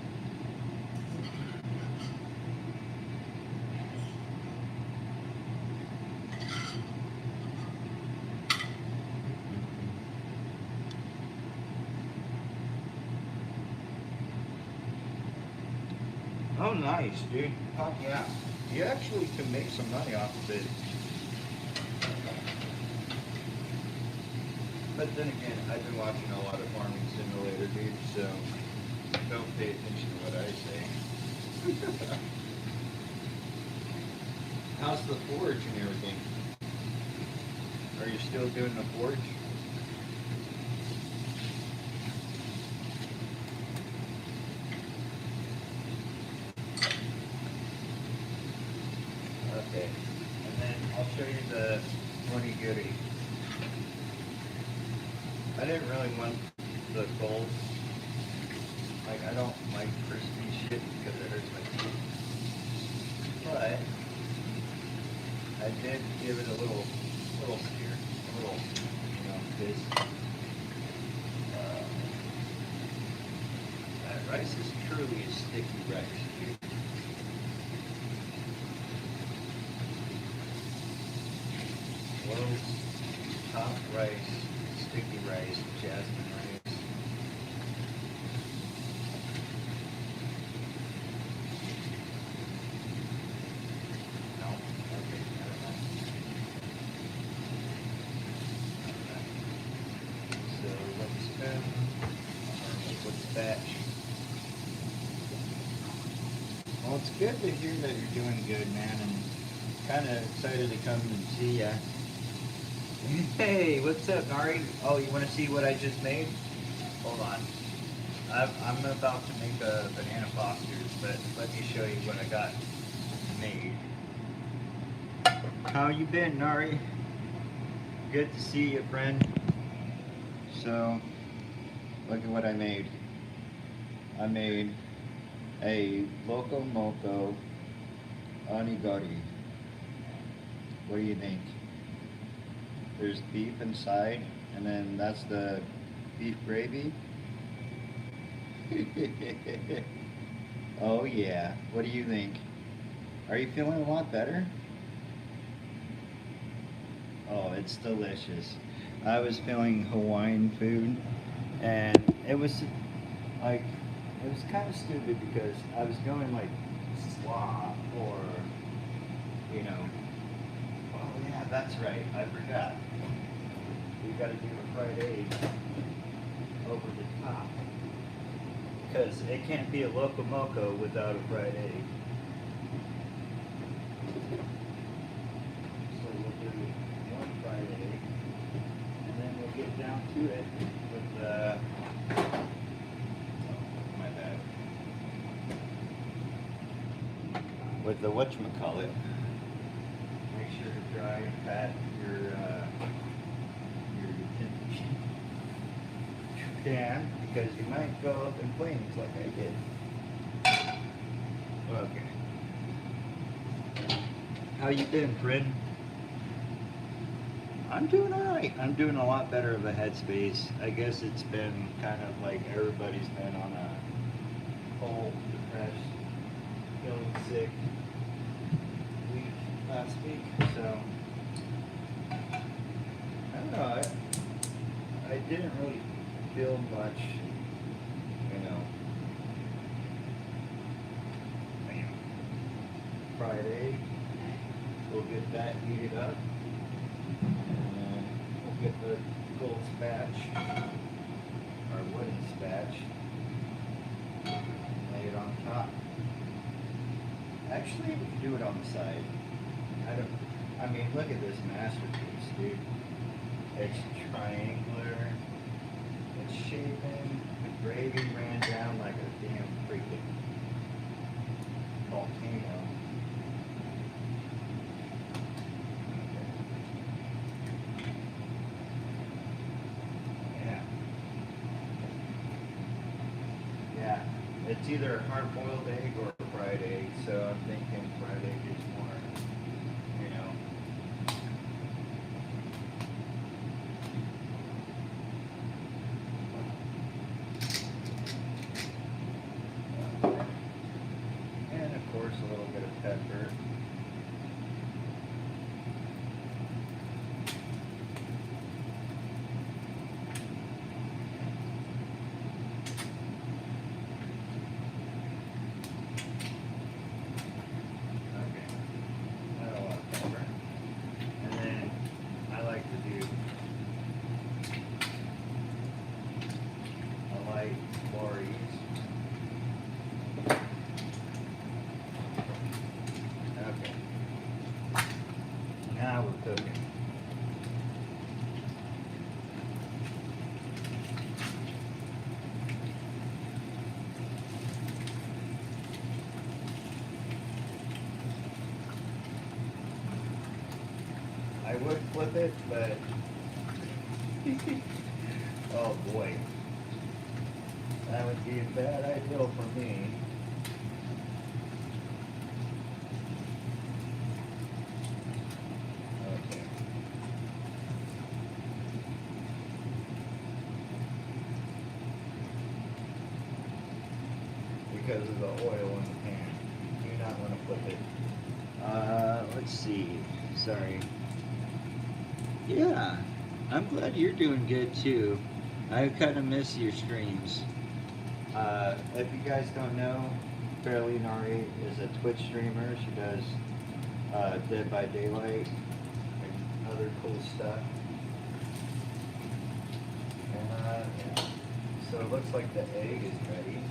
Oh, nice, dude. Oh, yeah. You actually can make some money off of it. But then again, I've been watching a lot of Farming Simulator, dude, so don't pay attention to what I say. How's the forge and everything? Are you still doing the forge? Okay, and then I'll show you the onigiri. I didn't really want the gold. Like, I don't like crispy shit because it hurts my teeth. But I did give it a little sear, this. That rice is truly a sticky rice, dude. Top rice, sticky rice, jasmine rice. No, okay, never mind. So let's batch. Well, it's good to hear that you're doing good, man, and kind of excited to come and see ya. Hey, what's up, Nari? Oh, you want to see what I just made? Hold on. I'm about to make a banana Foster's, but let me show you what I got made. How you been, Nari? Good to see you, friend. So, look at what I made. I made a Loco Moco onigiri. What do you think? There's beef inside, and then that's the beef gravy. Oh yeah. What do you think? Are you feeling a lot better? Oh, it's delicious. I was feeling Hawaiian food, and it was like it was kind of stupid because I was going like slaw or you know. Oh yeah, that's right. I forgot. We got to do a fried egg over the top because it can't be a loco moco without a fried egg. So we'll do one fried egg, and then we'll get down to it with the. Oh, my bad. With the whatchamacallit. Make sure to dry and pat your pan because you might go up in flames like I did. Okay. How you been, friend? I'm doing alright. I'm doing a lot better of a headspace. I guess it's been kind of like everybody's been on a cold, depressed, feeling sick week last week. So I don't know. I didn't really feel much, you know. Friday, we'll get that heated up. And we'll get the gold spatch, or wooden spatch, lay it on top. Actually, we can do it on the side. I mean, look at this masterpiece, dude. It's triangular, it's shapen, the gravy ran down like a damn freaking volcano. Yeah, it's either a hard-boiled egg or a fried egg, so I'm thinking fried egg is more, you know. And of course a little bit of pepper. Now we're cooking. I would flip it, but oh boy, that would be a bad idea for me. Okay. Because of the oil in the pan, you do not want to flip it. Let's see. Sorry. Yeah, I'm glad you're doing good too. I kind of miss your streams. If you guys don't know, Fairly Nari is a Twitch streamer. She does Dead by Daylight and other cool stuff. And yeah. So it looks like the egg is ready.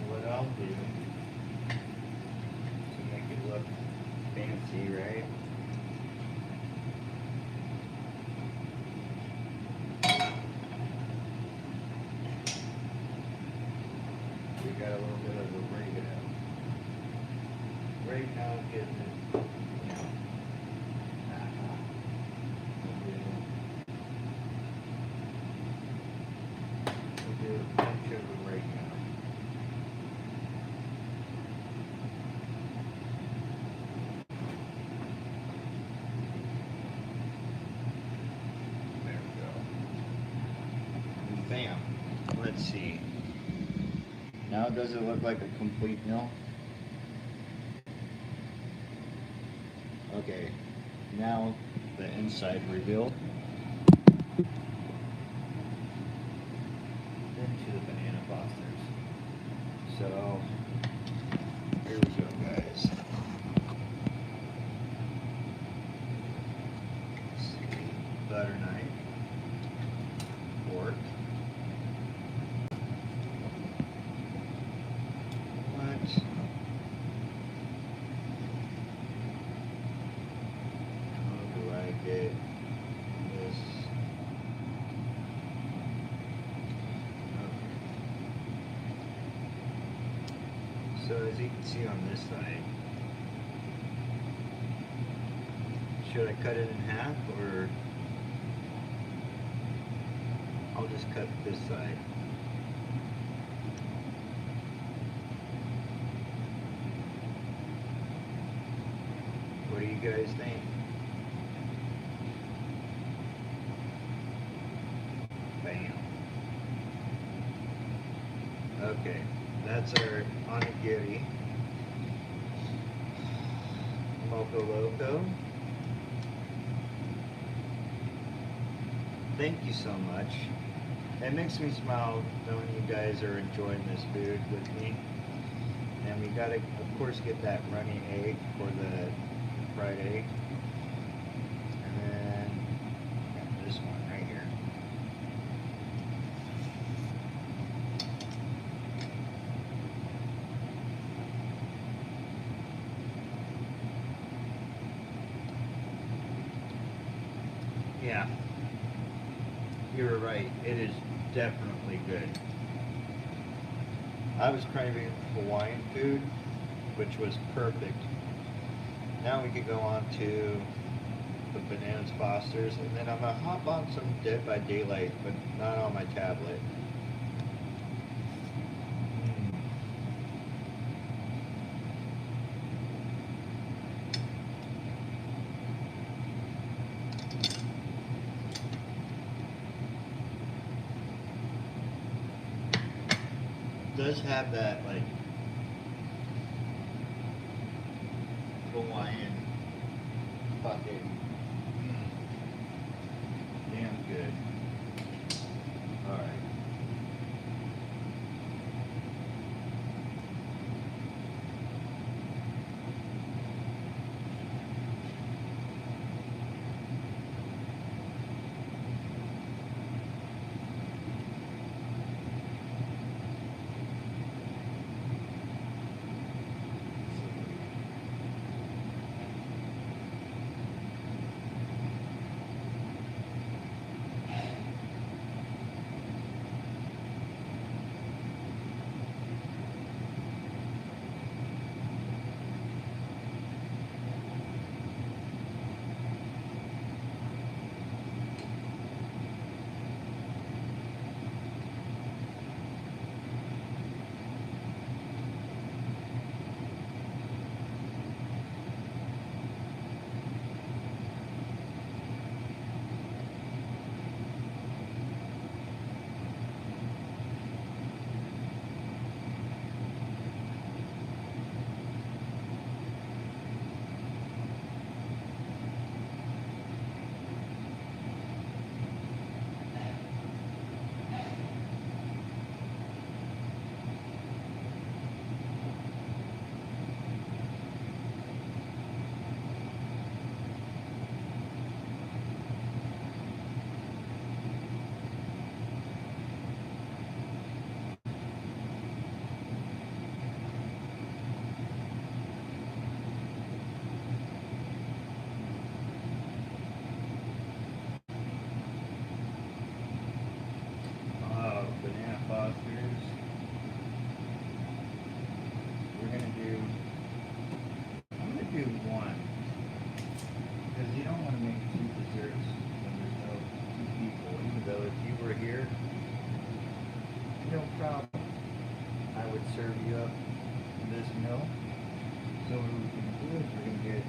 What I'll do to make it look fancy, right? We got a little bit of oregano. Right now, gives it, you know, we'll do a bunch of oregano. bam. Let's see. Now does it look like a complete meal? Okay. Now the inside reveal. Into the banana Fosters. So here we go, guys. Let's see. Butter knife. Fork. What? How do I get this? So as you can see on this side, should I cut it in half or I'll just cut this side? What do you guys think? Bam. Okay. That's our onigiri, Moco Loco. Thank you so much. It makes me smile knowing you guys are enjoying this food with me. And we gotta, of course, get that runny egg for the fried egg. And then got this one right here. Yeah, you were right. It is definitely good. I was craving Hawaiian food, which was perfect. Now we could go on to the Bananas Fosters, and then I'm gonna hop on some Dead by Daylight, but not on my tablet. Does have that like Hawaiian fucking damn good. All right. Banana Fosters. I'm gonna do one. Because you don't want to make two desserts when there's no two people. Even though if you were here, no problem. I would serve you up this meal. So what we're gonna do is we're gonna get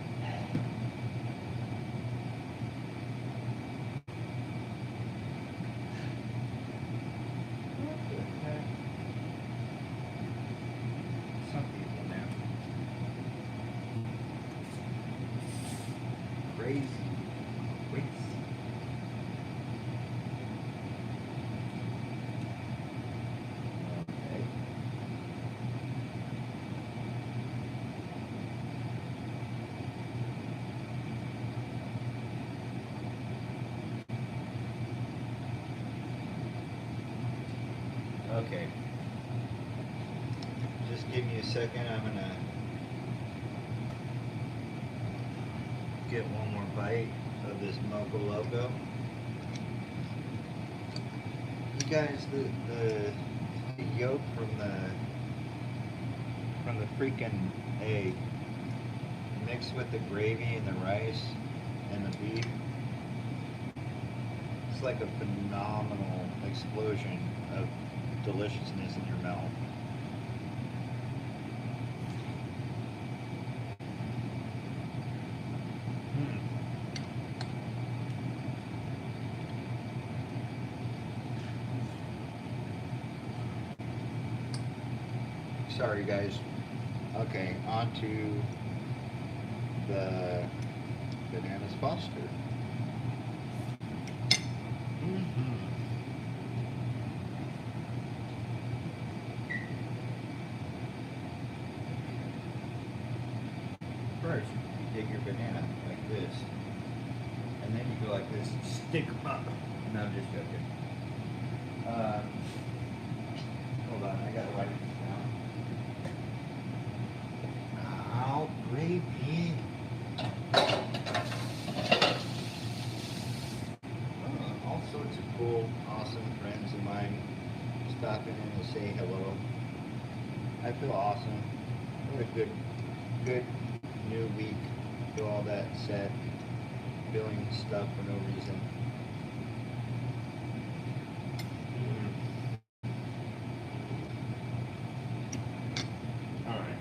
Okay. Just give me a second. I'm gonna get one more bite of this Mocha Loco. You guys, the yolk from the freaking egg mixed with the gravy and the rice and the beef, it's like a phenomenal explosion of deliciousness in your mouth. Sorry guys. Okay, on to the Bananas Foster. First, you take your banana like this, and then you go like this and stick them up. No, I'm just joking. Hold on, I gotta write this down. Oh, gravy. All sorts of cool, awesome friends of mine stopping in to say hello. I feel awesome. What a good new week. Do all that sad feeling stuff for no reason. Alright.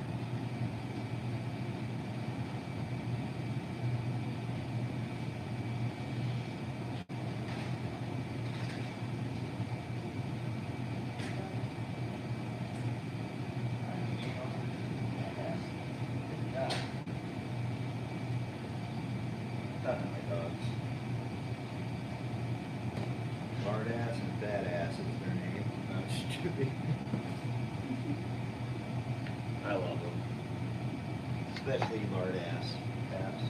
Talking to my dogs. Lard ass and fat ass is their name. I'm stupid. I love them. Especially lard ass. Paps.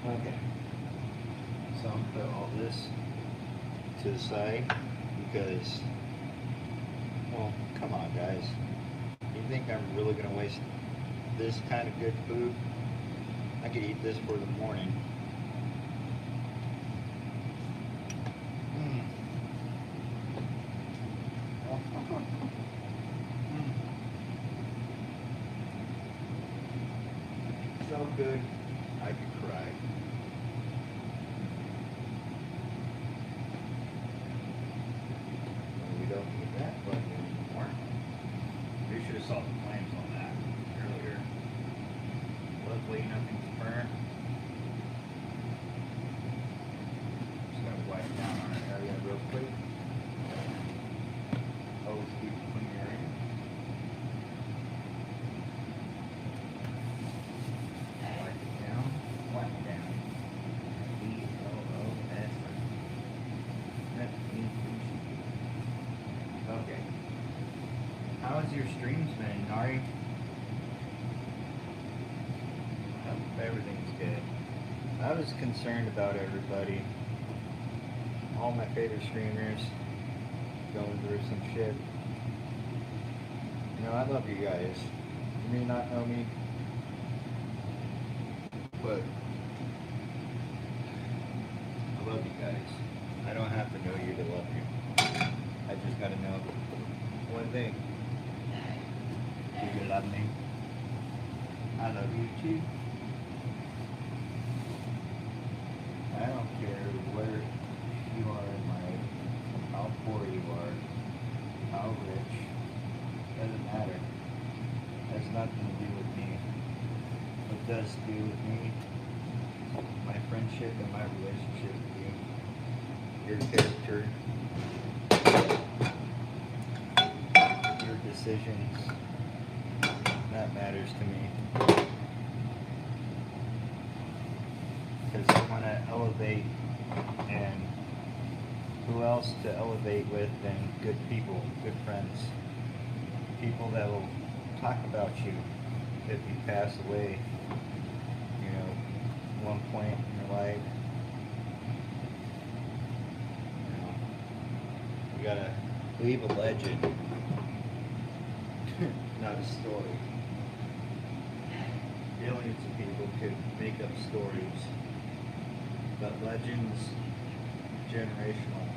Okay. So I'm gonna put all this to the side because, well, come on guys. You think I'm really gonna waste this kind of good food? I could eat this for the morning. So good, I could cry. We don't need that button anymore. We should have saw the flames on that earlier. Luckily, nothing's burnt. Just gotta wipe down on our area real quick. Always keep a clean area. Wipe it down. Wipe it down. E-O-O-S. Okay. How's your streams been, Nari? Hope everything's good. I was concerned about everybody. All my favorite streamers going through some shit. You know, I love you guys. You may not know me, but I love you guys. I don't have to know you to love you. I just gotta know one thing. Do you love me? I love you too. I don't care where you are in life, how poor you are, how rich, doesn't matter. Has nothing to do with me. What does do with me, my friendship and my relationship with you, your character, your decisions, that matters to me. Because I want to elevate, and who else to elevate with than good people, good friends, people that will talk about you if you pass away, you know, one point in your life. gotta leave a legend, not a story. Millions of people could make up stories, but legends, generational,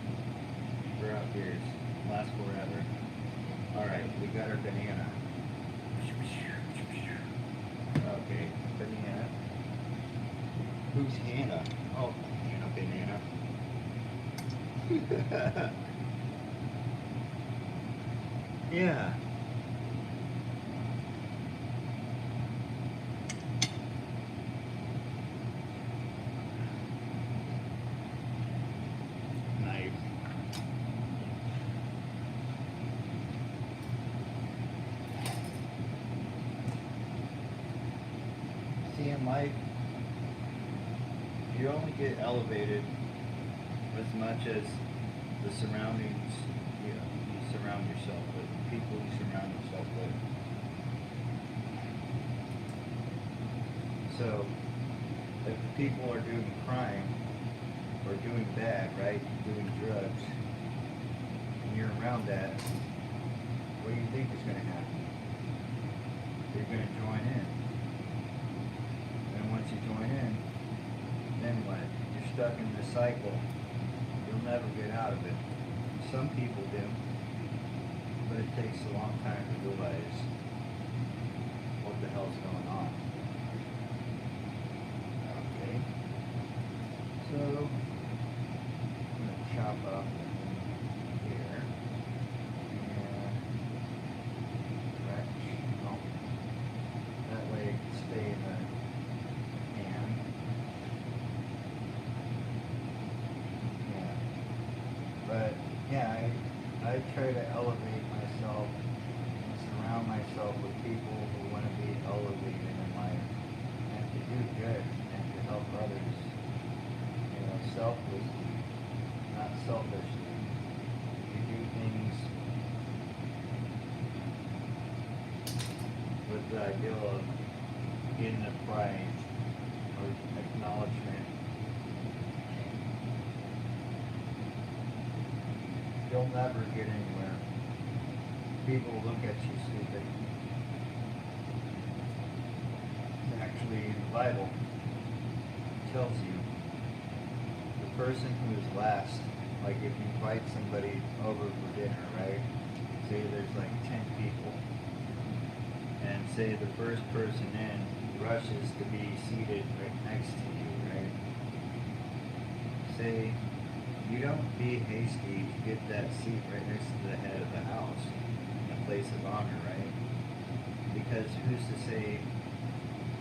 throughout years, last forever. Alright, we got our banana. Okay, banana. Who's Hannah? Oh, Hannah banana. Yeah. Nice. See, in life, you only get elevated as much as the surroundings you surround yourself with, the people you surround yourself with. So, if people are doing crime or doing bad, right, doing drugs, and you're around that, what do you think is going to happen? You're going to join in. And once you join in, then what? You're stuck in this cycle. You'll never get out of it. Some people do, but it takes a long time to realize what the hell's going on. Okay. So, I'm going to chop up here. And stretch. Oh. That way it can stay in the pan. Yeah. But, yeah, I try to elevate myself and surround myself with people who want to be elevated in life and to do good and to help others, selflessly, not selfishly. You do things with the ideal of getting a prize or acknowledgement. You'll never get anywhere. People look at you stupid. Actually, the Bible tells you the person who is last, like if you invite somebody over for dinner, right? Say there's like 10 people, and say the first person in rushes to be seated right next to you, right? Say you don't be hasty to get that seat right next to the head of the house in a place of honor, right? Because who's to say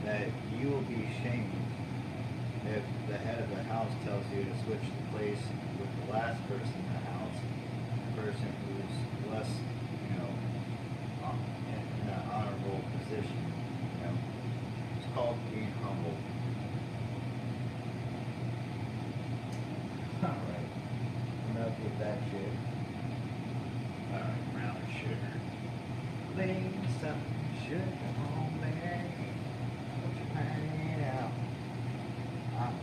that you will be shamed if the head of the house tells you to switch the place with the last person in the house, the person who's less, in an honorable position, It's called being humble. Alright, enough with that shit. Alright, brown sugar. Lay some sugar on me. Don't you find it out? I'm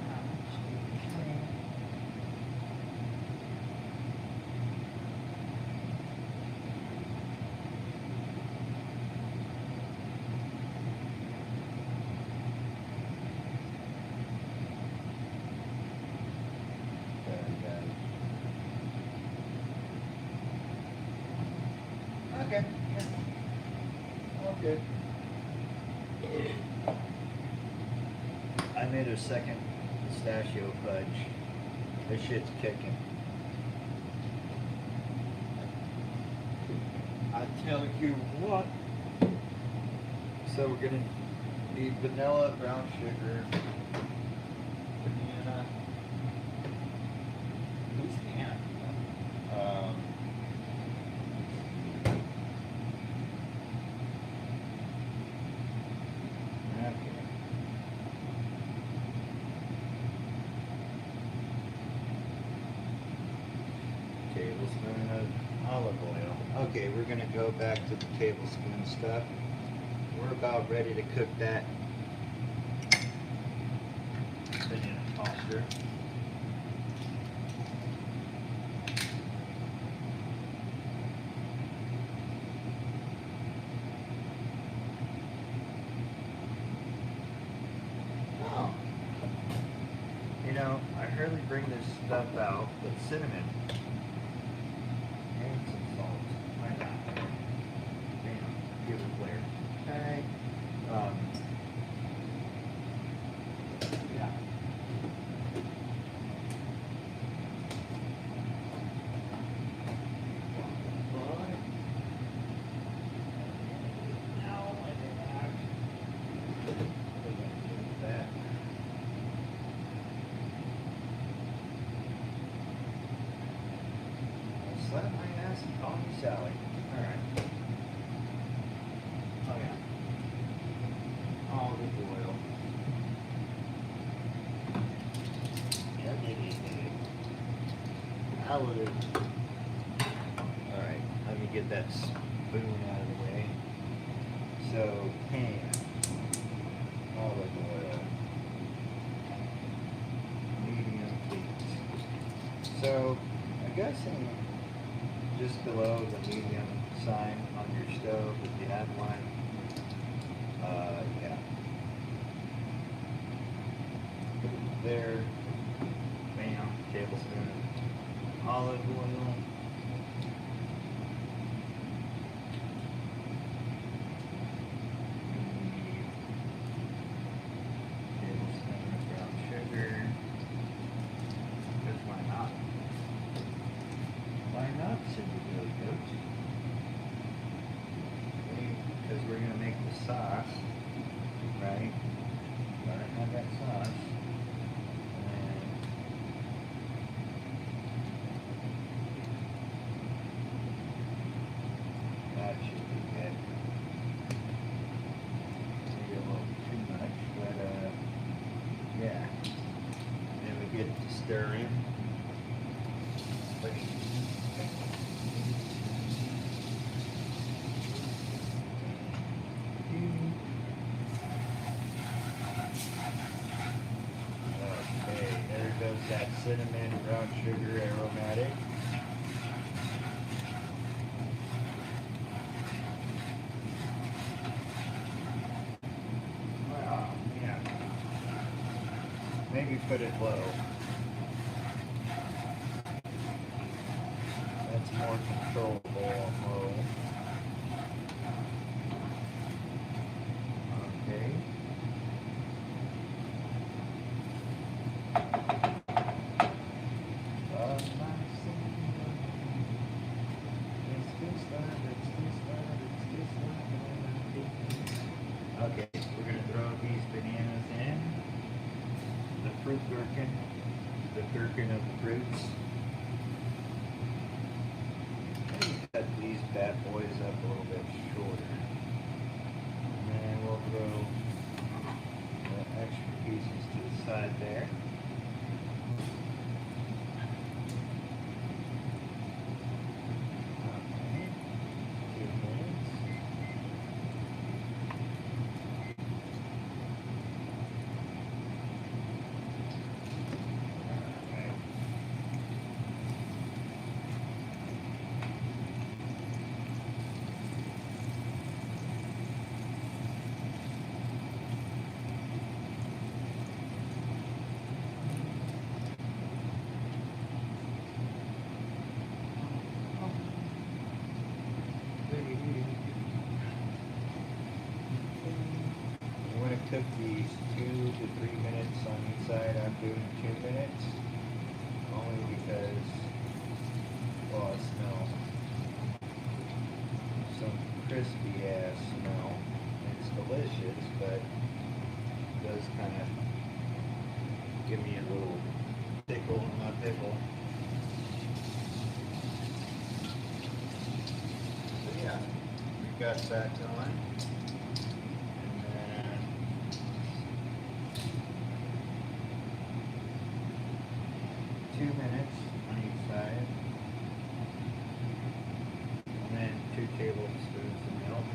okay. All good. I made a second pistachio fudge. This shit's kicking. I tell you what. So we're gonna need vanilla, brown sugar, banana. Who's Hannah? Tablespoon of olive oil. Okay, we're gonna go back to the tablespoon stuff. We're about ready to cook that banana foster. bring this stuff out with cinnamon and some salt. Why not? Bam, give it flavor. Okay. Yeah. Slap my ass and call me Sally. Alright. Oh yeah. Olive oil. Olive. Alright, let me get that spoon out of the way. So, pan. Olive oil. Medium heat. So, I'm guessing just below the medium sign on your stove if you have one. Yeah. There. Bam. Tablespoon. Olive oil. Tablespoon of brown sugar. Because why not? Why not, said the billy goat? Because we're going to make the sauce, right? Gotta have that sauce. And that should be good. Maybe a little too much, but yeah. Then we get to stirring. Okay, there goes that cinnamon, brown sugar, aromatic. Wow, yeah. Maybe put it low. That's more controllable on low. Okay. Okay, we're going to throw these bananas in. The fruit gherkin. The gherkin of the fruits. Maybe cut these bad boys up a little bit shorter. And then we'll throw the extra pieces to the side there. Okay. 2 minutes. Alright. When it took these 2 to 3 minutes on each side, I'm doing 2 minutes. Only because, well, I smell some crispy ass smell. It's delicious, but it does kind of give me a little tickle in my pickle. So yeah, we've got that going. And then 2 minutes on each side. And then 2 tablespoons of milk.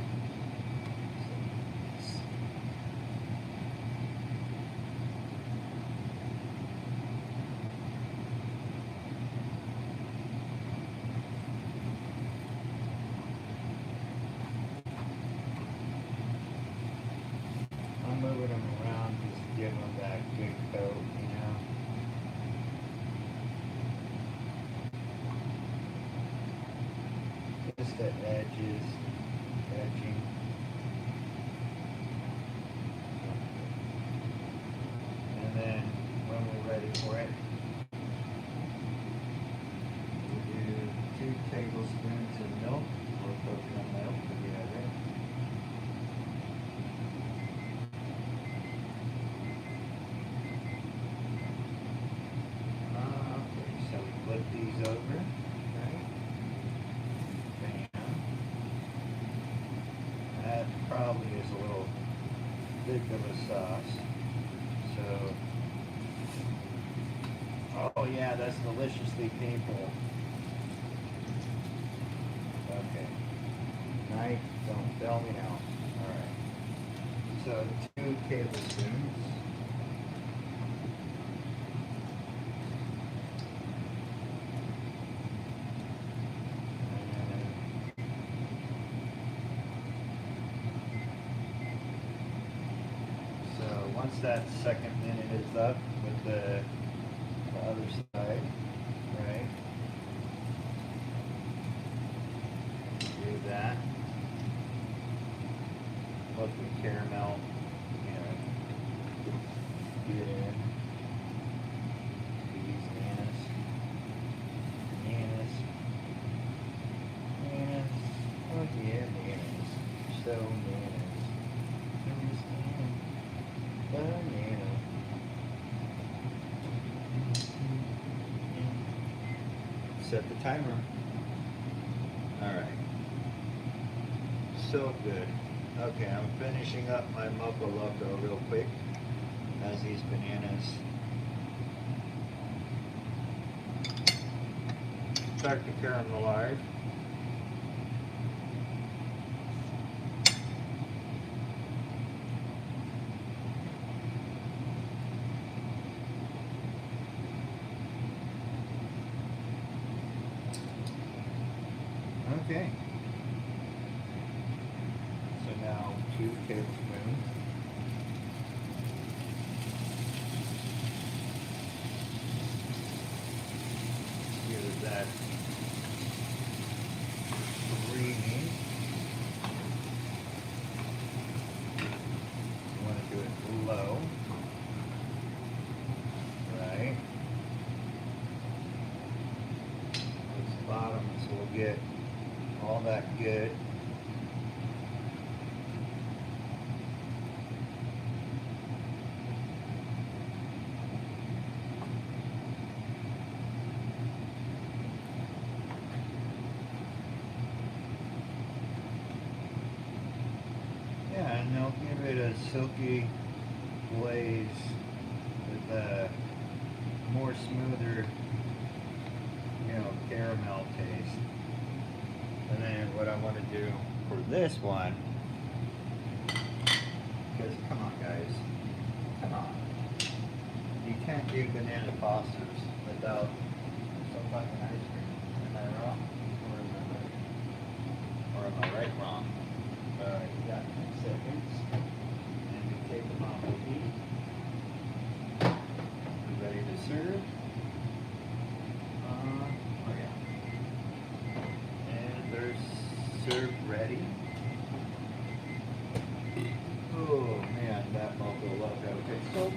I'm moving them around just to give them that good coat, you know. just the edges, edging. And then when we're ready for it, we'll do 2 tablespoons of milk or coconut milk together. Okay, so we flip these over, right? Bam. That probably is a little thick of a sauce. So, oh yeah, that's deliciously painful. Okay. Knife, don't fail me now. Alright. So 2 tablespoons. So once that second minute is up with the other side, right? Do that. Let the caramel, get in. These bananas. Bananas. Bananas. Oh yeah, bananas. So bananas. Banana. Set the timer. Alright. So good. Okay, I'm finishing up my Mocha Loco real quick as these bananas start to caramelize. Okay. So now 2 tablespoons. Give it that creamy. You want to do it low. Right. Those bottoms will get all that good. Yeah, and they'll give it a silky glaze with a more smoother, caramel taste. And then what I want to do for this one, because come on guys, come on. You can't do banana fosters without some fucking ice cream. Am I wrong? Or am I right wrong? Alright, you got 10 seconds. And you take them off the heat. You ready to serve? Oh yeah. And they're served ready. Oh man, that Mocha Loco tastes so good.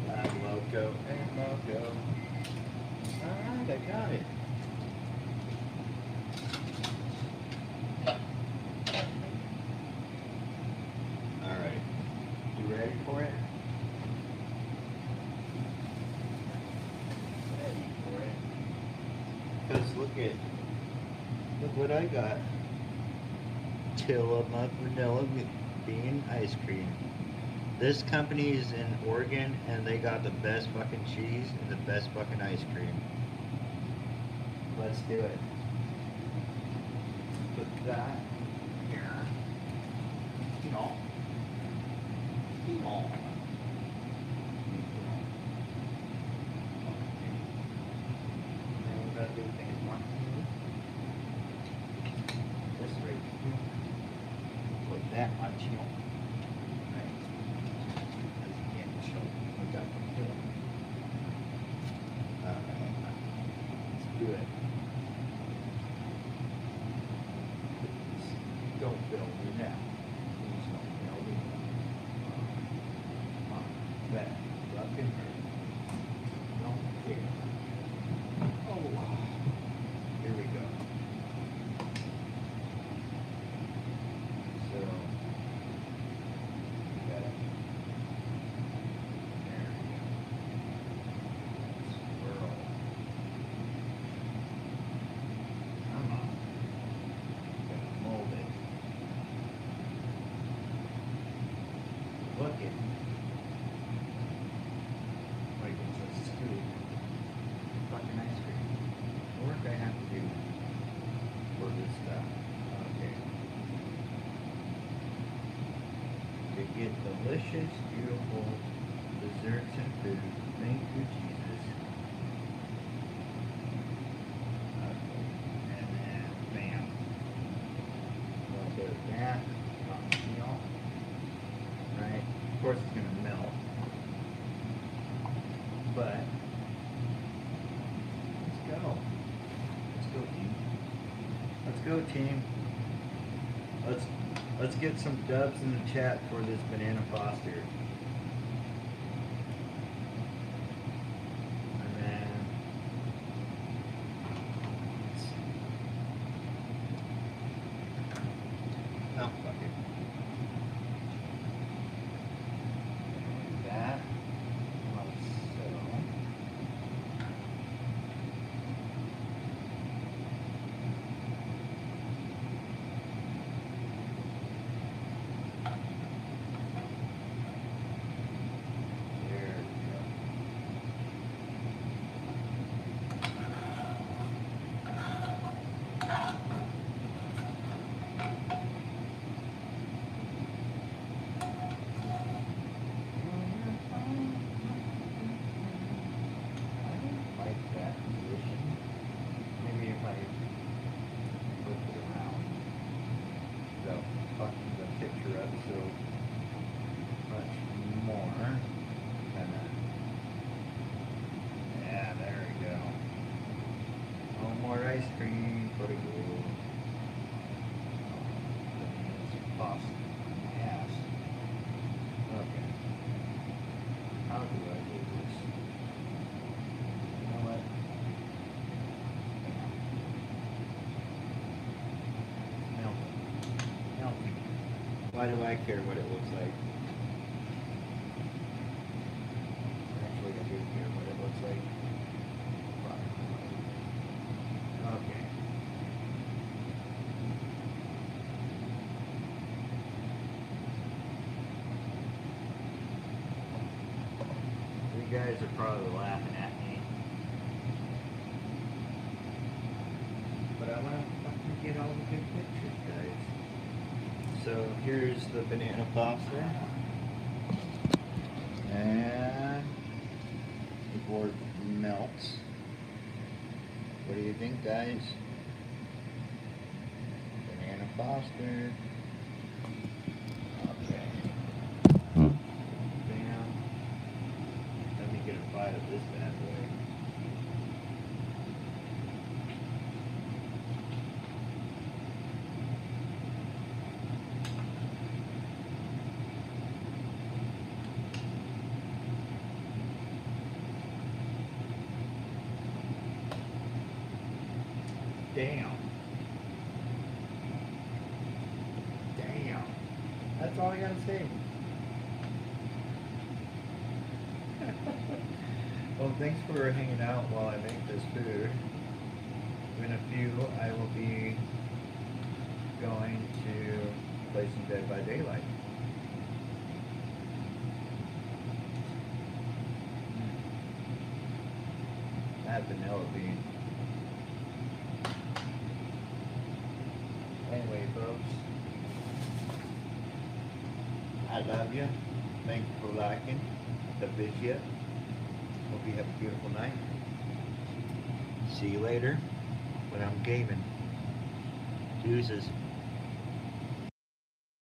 That Loco and Loco. Alright, I got it. Alright. You ready for it? Ready for it. Because look what I got. Tillamook vanilla bean ice cream. This company is in Oregon and they got the best fucking cheese and the best fucking ice cream. Let's do it. Put that here. No. No. Now we gotta do things one. This right here. Put that on chill. Right. Because you can't chill without the chill. Alright. Let's do it. delicious, beautiful desserts and food. Thank you, Jesus. Okay. And then, bam. A little bit of that. Oatmeal. Right? Of course it's gonna melt. But let's go. Let's go, team. Let's go, team. Let's get some dubs in the chat for this banana foster. And then oh, fuck it. That. Ice cream, put a glue. Pasta. Yes. Okay. How do I do this? You know what? Melting. Melting. Why do I care what it looks like? Actually, I do care what it looks like. Okay. You guys are probably laughing at me. But I want to get all the good pictures, guys. So here's the banana pasta. And the board melts. What do you think, guys? Banana foster. Okay. Bam. Let me get a bite of this bad boy. Damn. Damn. That's all I gotta say. Well, thanks for hanging out while I make this food. In a few, I will be going to play some Dead by Daylight. That vanilla bean. Anyway, folks, I love you. Thank you for liking the video. Hope you have a beautiful night. See you later when I'm gaming. Deuces.